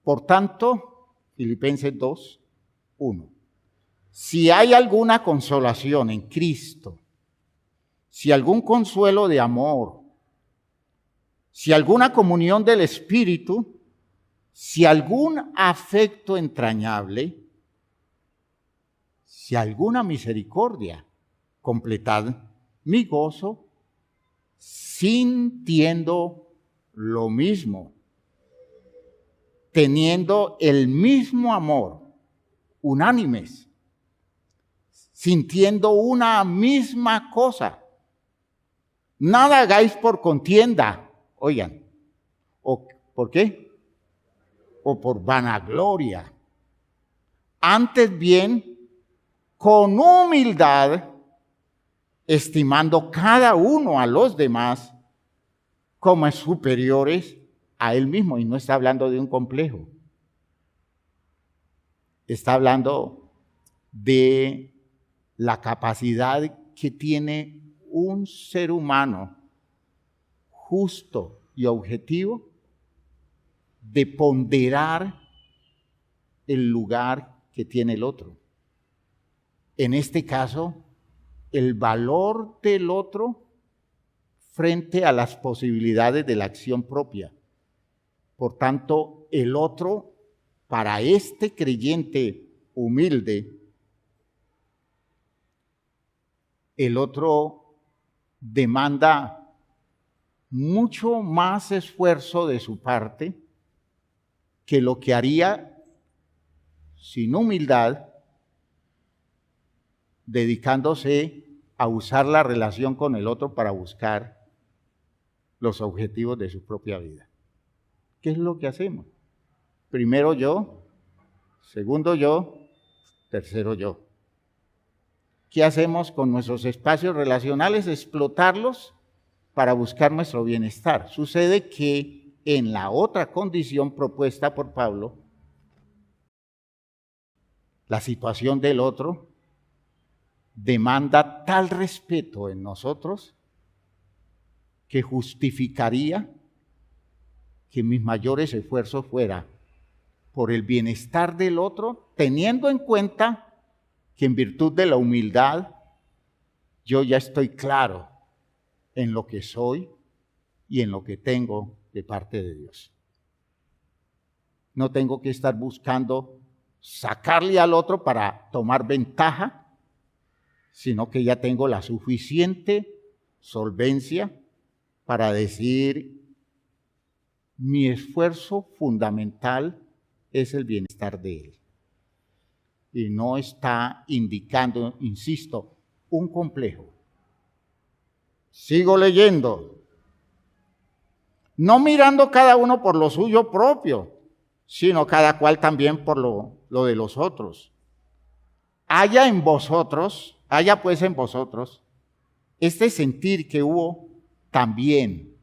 Por tanto, Filipenses 2, 1. Si hay alguna consolación en Cristo, si algún consuelo de amor, si alguna comunión del Espíritu, si algún afecto entrañable, si alguna misericordia, completad mi gozo sintiendo lo mismo, teniendo el mismo amor, unánimes, sintiendo una misma cosa. Nada hagáis por contienda, oigan, ¿o por qué? O por vanagloria. Antes bien, con humildad, estimando cada uno a los demás como superiores a él mismo y no está hablando de un complejo. Está hablando de la capacidad que tiene un ser humano justo y objetivo de ponderar el lugar que tiene el otro. En este caso, el valor del otro frente a las posibilidades de la acción propia. Por tanto, el otro, para este creyente humilde, el otro demanda mucho más esfuerzo de su parte que lo que haría sin humildad, dedicándose a usar la relación con el otro para buscar los objetivos de su propia vida. ¿Qué es lo que hacemos? Primero yo, segundo yo, tercero yo. ¿Qué hacemos con nuestros espacios relacionales? Explotarlos para buscar nuestro bienestar. Sucede que en la otra condición propuesta por Pablo, la situación del otro demanda tal respeto en nosotros que justificaría que mis mayores esfuerzos fueran por el bienestar del otro, teniendo en cuenta que en virtud de la humildad yo ya estoy claro en lo que soy y en lo que tengo de parte de Dios. No tengo que estar buscando sacarle al otro para tomar ventaja, sino que ya tengo la suficiente solvencia para decir, mi esfuerzo fundamental es el bienestar de él. Y no está indicando, insisto, un complejo. Sigo leyendo. No mirando cada uno por lo suyo propio, sino cada cual también por lo de los otros. Haya pues en vosotros este sentir que hubo también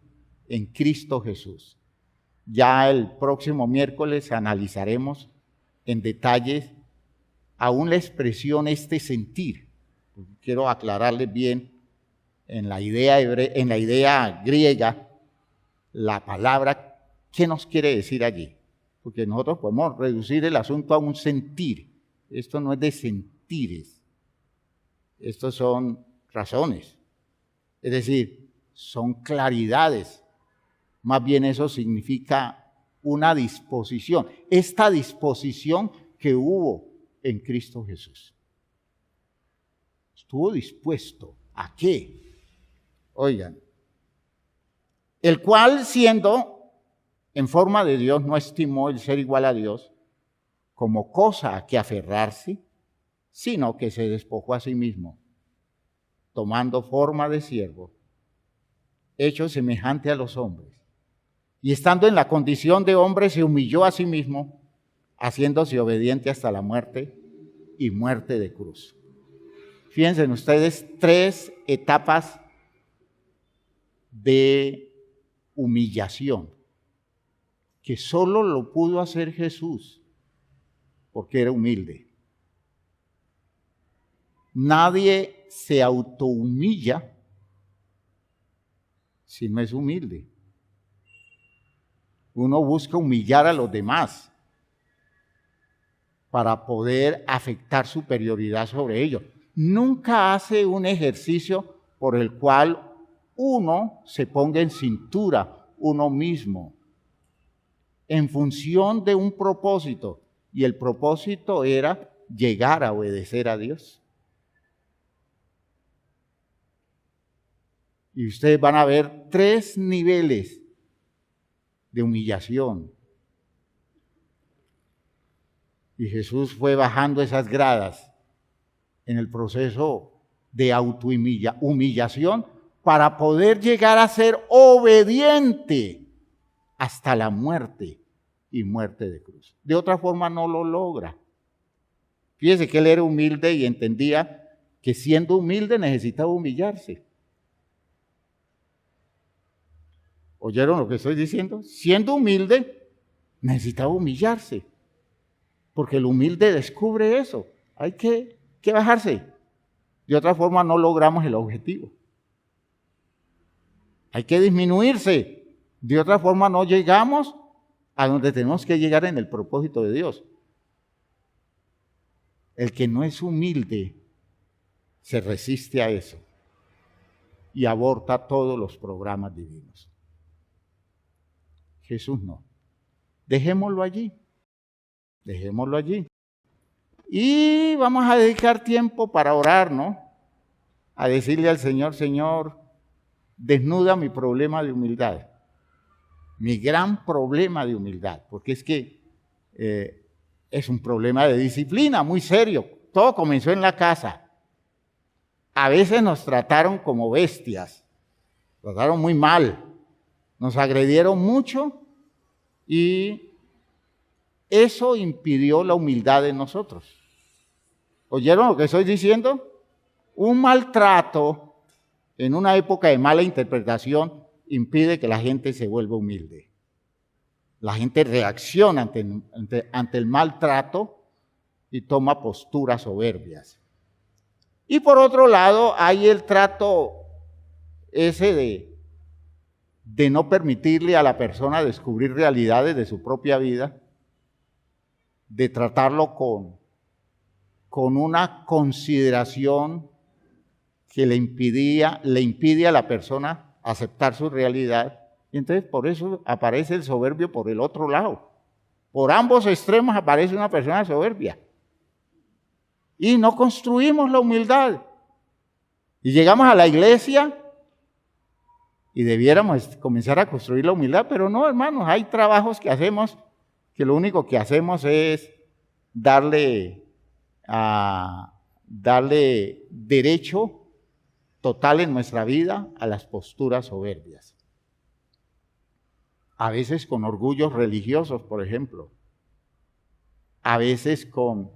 en Cristo Jesús. Ya el próximo miércoles analizaremos en detalles aún la expresión este sentir. Quiero aclararles bien en la idea griega la palabra, ¿qué nos quiere decir allí? Porque nosotros podemos reducir el asunto a un sentir. Esto no es de sentires. Estos son razones. Es decir, son claridades. Más bien eso significa una disposición. Esta disposición que hubo en Cristo Jesús. Estuvo dispuesto. ¿A qué? Oigan. El cual, siendo en forma de Dios, no estimó el ser igual a Dios como cosa a que aferrarse, sino que se despojó a sí mismo, tomando forma de siervo, hecho semejante a los hombres. Y estando en la condición de hombre, se humilló a sí mismo, haciéndose obediente hasta la muerte y muerte de cruz. Fíjense ustedes, 3 etapas de humillación, que solo lo pudo hacer Jesús, porque era humilde. Nadie se autohumilla si no es humilde. Uno busca humillar a los demás para poder afectar superioridad sobre ellos. Nunca hace un ejercicio por el cual uno se ponga en cintura uno mismo en función de un propósito, y el propósito era llegar a obedecer a Dios. Y ustedes van a ver 3 niveles de humillación. Y Jesús fue bajando esas gradas en el proceso de autohumillación para poder llegar a ser obediente hasta la muerte y muerte de cruz. De otra forma no lo logra. Fíjese que él era humilde y entendía que siendo humilde necesitaba humillarse. ¿Oyeron lo que estoy diciendo? Siendo humilde, necesita humillarse, porque el humilde descubre eso. Hay que bajarse. De otra forma no logramos el objetivo. Hay que disminuirse. De otra forma no llegamos a donde tenemos que llegar en el propósito de Dios. El que no es humilde se resiste a eso y aborta todos los programas divinos. Jesús no. Dejémoslo allí. Dejémoslo allí. Y vamos a dedicar tiempo para orar, ¿no? A decirle al Señor, Señor, desnuda mi problema de humildad. Mi gran problema de humildad. Porque es que es un problema de disciplina muy serio. Todo comenzó en la casa. A veces nos trataron como bestias. Nos trataron muy mal. Nos agredieron mucho y eso impidió la humildad en nosotros. ¿Oyeron lo que estoy diciendo? Un maltrato en una época de mala interpretación impide que la gente se vuelva humilde. La gente reacciona ante el maltrato y toma posturas soberbias. Y por otro lado hay el trato ese de no permitirle a la persona descubrir realidades de su propia vida, de tratarlo con una consideración que le impide a la persona aceptar su realidad. Y entonces por eso aparece el soberbio por el otro lado. Por ambos extremos aparece una persona soberbia. Y no construimos la humildad. Y llegamos a la iglesia y debiéramos comenzar a construir la humildad, pero no, hermanos, hay trabajos que hacemos que lo único que hacemos es darle derecho total en nuestra vida a las posturas soberbias. A veces con orgullos religiosos, por ejemplo. A veces con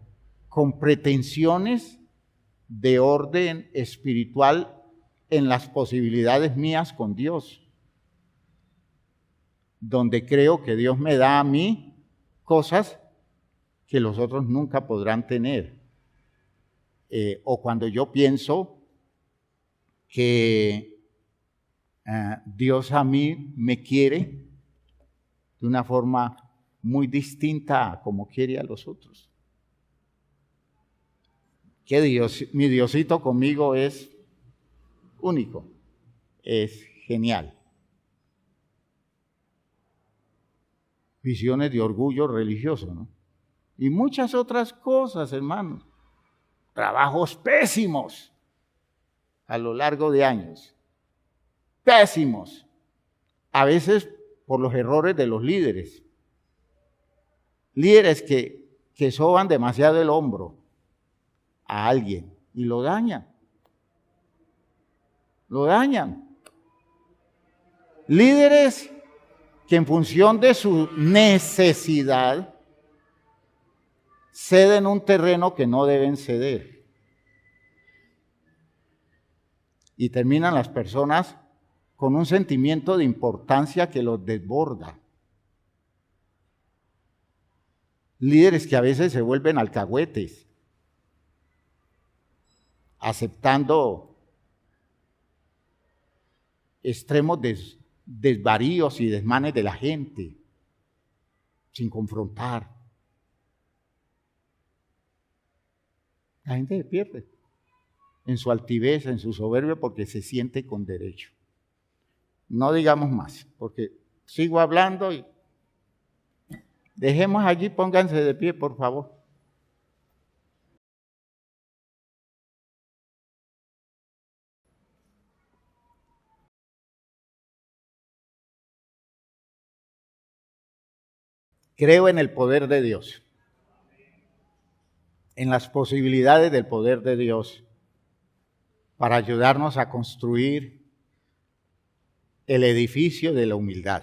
pretensiones de orden espiritual en las posibilidades mías con Dios. Donde creo que Dios me da a mí cosas que los otros nunca podrán tener. O cuando yo pienso que Dios a mí me quiere de una forma muy distinta a como quiere a los otros. Que mi Diosito conmigo es único, es genial. Visiones de orgullo religioso, ¿no? Y muchas otras cosas, hermanos. Trabajos pésimos a lo largo de años. Pésimos. A veces por los errores de los líderes. Líderes que soban demasiado el hombro a alguien y lo dañan. Lo dañan. Líderes que en función de su necesidad ceden un terreno que no deben ceder. Y terminan las personas con un sentimiento de importancia que los desborda. Líderes que a veces se vuelven alcahuetes, aceptando extremos desvaríos y desmanes de la gente, sin confrontar. La gente se pierde en su altivez, en su soberbia, porque se siente con derecho. No digamos más, porque sigo hablando y dejemos allí, pónganse de pie, por favor. Creo en el poder de Dios, en las posibilidades del poder de Dios para ayudarnos a construir el edificio de la humildad,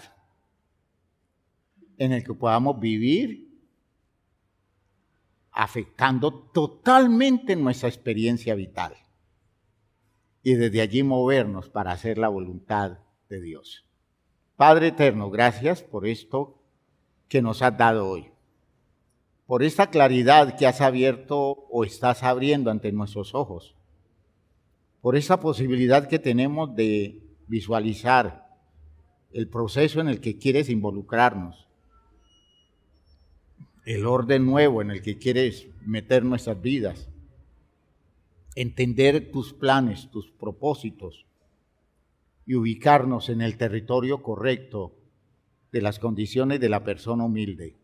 en el que podamos vivir afectando totalmente nuestra experiencia vital y desde allí movernos para hacer la voluntad de Dios. Padre eterno, gracias por esto que nos has dado hoy, por esta claridad que has abierto o estás abriendo ante nuestros ojos, por esa posibilidad que tenemos de visualizar el proceso en el que quieres involucrarnos, el orden nuevo en el que quieres meter nuestras vidas, entender tus planes, tus propósitos y ubicarnos en el territorio correcto de las condiciones de la persona humilde.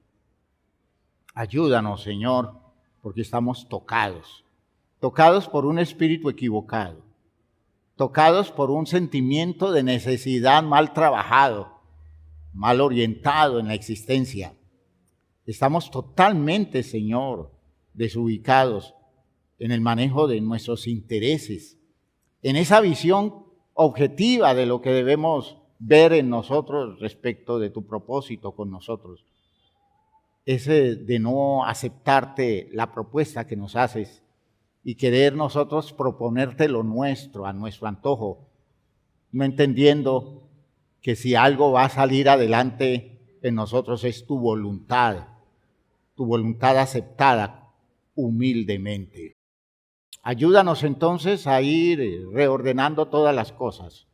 Ayúdanos, Señor, porque estamos tocados por un espíritu equivocado, tocados por un sentimiento de necesidad mal trabajado, mal orientado en la existencia. Estamos totalmente, Señor, desubicados en el manejo de nuestros intereses, en esa visión objetiva de lo que debemos ver en nosotros respecto de tu propósito con nosotros. Ese de no aceptarte la propuesta que nos haces y querer nosotros proponerte lo nuestro, a nuestro antojo, no entendiendo que si algo va a salir adelante en nosotros es tu voluntad aceptada humildemente. Ayúdanos entonces a ir reordenando todas las cosas,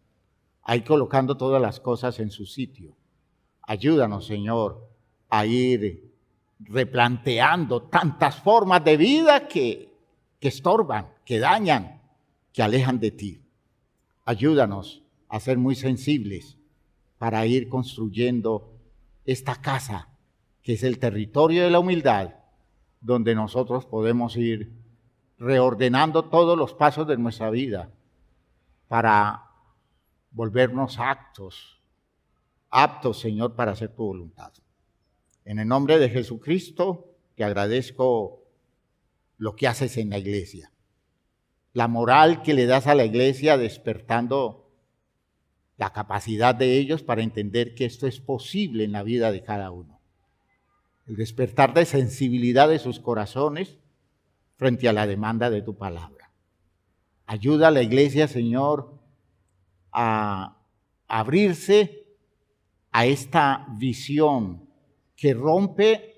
a ir colocando todas las cosas en su sitio. Ayúdanos, Señor, a ir replanteando tantas formas de vida que estorban, que dañan, que alejan de ti. Ayúdanos a ser muy sensibles para ir construyendo esta casa que es el territorio de la humildad, donde nosotros podemos ir reordenando todos los pasos de nuestra vida para volvernos aptos, Señor, para hacer tu voluntad. En el nombre de Jesucristo, te agradezco lo que haces en la iglesia, la moral que le das a la iglesia, despertando la capacidad de ellos para entender que esto es posible en la vida de cada uno. El despertar de sensibilidad de sus corazones frente a la demanda de tu palabra. Ayuda a la iglesia, Señor, a abrirse a esta visión que rompe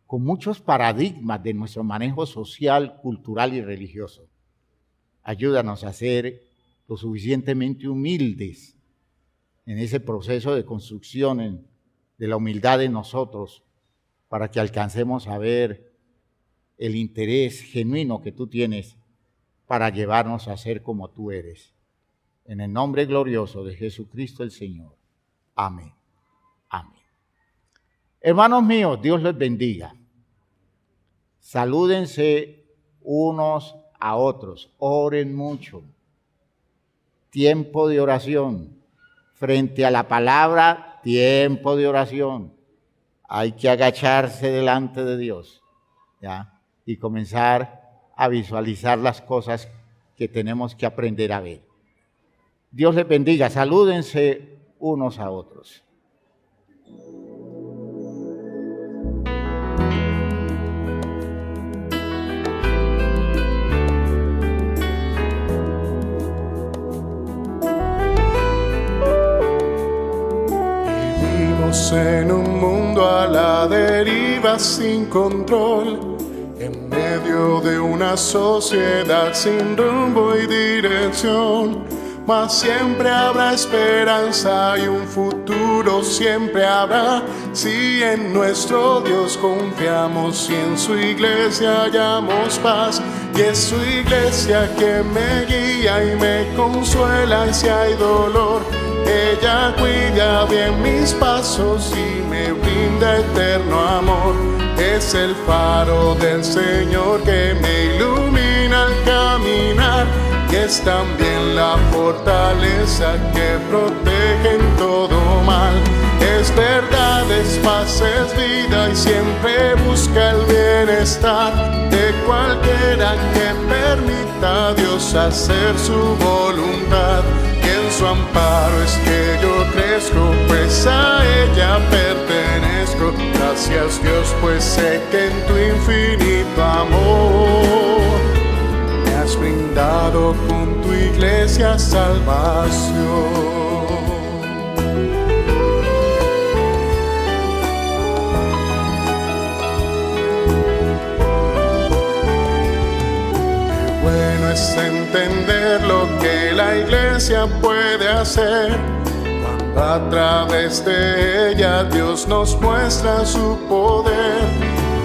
con muchos paradigmas de nuestro manejo social, cultural y religioso. Ayúdanos a ser lo suficientemente humildes en ese proceso de construcción de la humildad en nosotros, para que alcancemos a ver el interés genuino que tú tienes para llevarnos a ser como tú eres. En el nombre glorioso de Jesucristo el Señor. Amén. Amén. Hermanos míos, Dios les bendiga. Salúdense unos a otros. Oren mucho. Tiempo de oración. Frente a la palabra, tiempo de oración. Hay que agacharse delante de Dios, ¿ya? Y comenzar a visualizar las cosas que tenemos que aprender a ver. Dios les bendiga. Salúdense unos a otros. En un mundo a la deriva sin control, en medio de una sociedad sin rumbo y dirección, mas siempre habrá esperanza y un futuro siempre habrá, si en nuestro Dios confiamos y en su iglesia hallamos paz. Y es su iglesia que me guía y me consuela, y si hay dolor, ella cuida bien mis pasos y me brinda eterno amor. Es el faro del Señor que me ilumina al caminar, y es también la fortaleza que protege en todo mal. Es verdad, es paz, es vida, y siempre busca el bienestar de cualquiera que permita a Dios hacer su voluntad. En su amparo es que yo crezco, pues a ella pertenezco. Gracias Dios, pues sé que en tu infinito amor me has brindado con tu iglesia salvación. entender lo que la iglesia puede hacer. Cuando a través de ella Dios nos muestra su poder.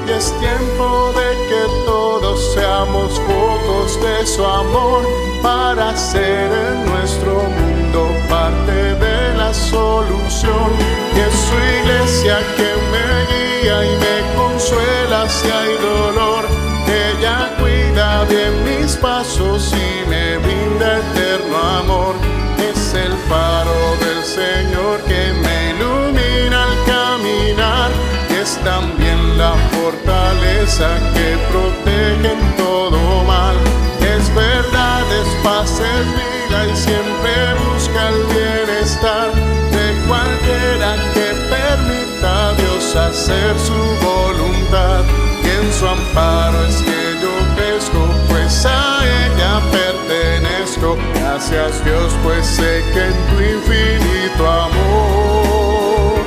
Y es tiempo de que todos seamos focos de su amor, para hacer en nuestro mundo parte de la solución. Y es su iglesia que me guía y me consuela si hay dolor. Ella cuida bien mis pasos y me brinda eterno amor. Es el faro del Señor que me ilumina al caminar, y es también la fortaleza que protege en todo mal. Es verdad, es paz, es vida y siempre busca el bienestar de cualquiera que permita a Dios hacer su voluntad. Y en su amparo es que yo crezco, pues a ella pertenezco. Gracias Dios, pues sé que en tu infinito amor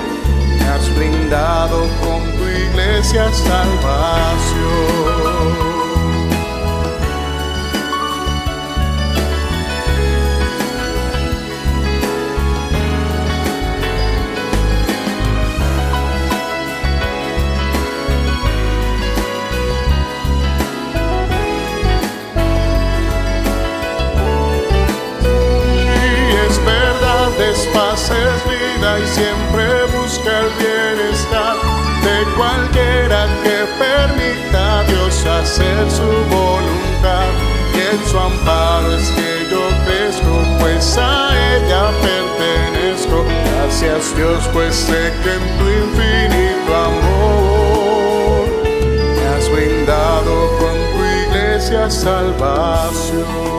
me has brindado con tu iglesia salvación. Paz es vida y siempre busca el bienestar de cualquiera que permita a Dios hacer su voluntad. Y en su amparo es que yo crezco, pues a ella pertenezco. Gracias Dios, pues sé que en tu infinito amor me has brindado con tu iglesia salvación.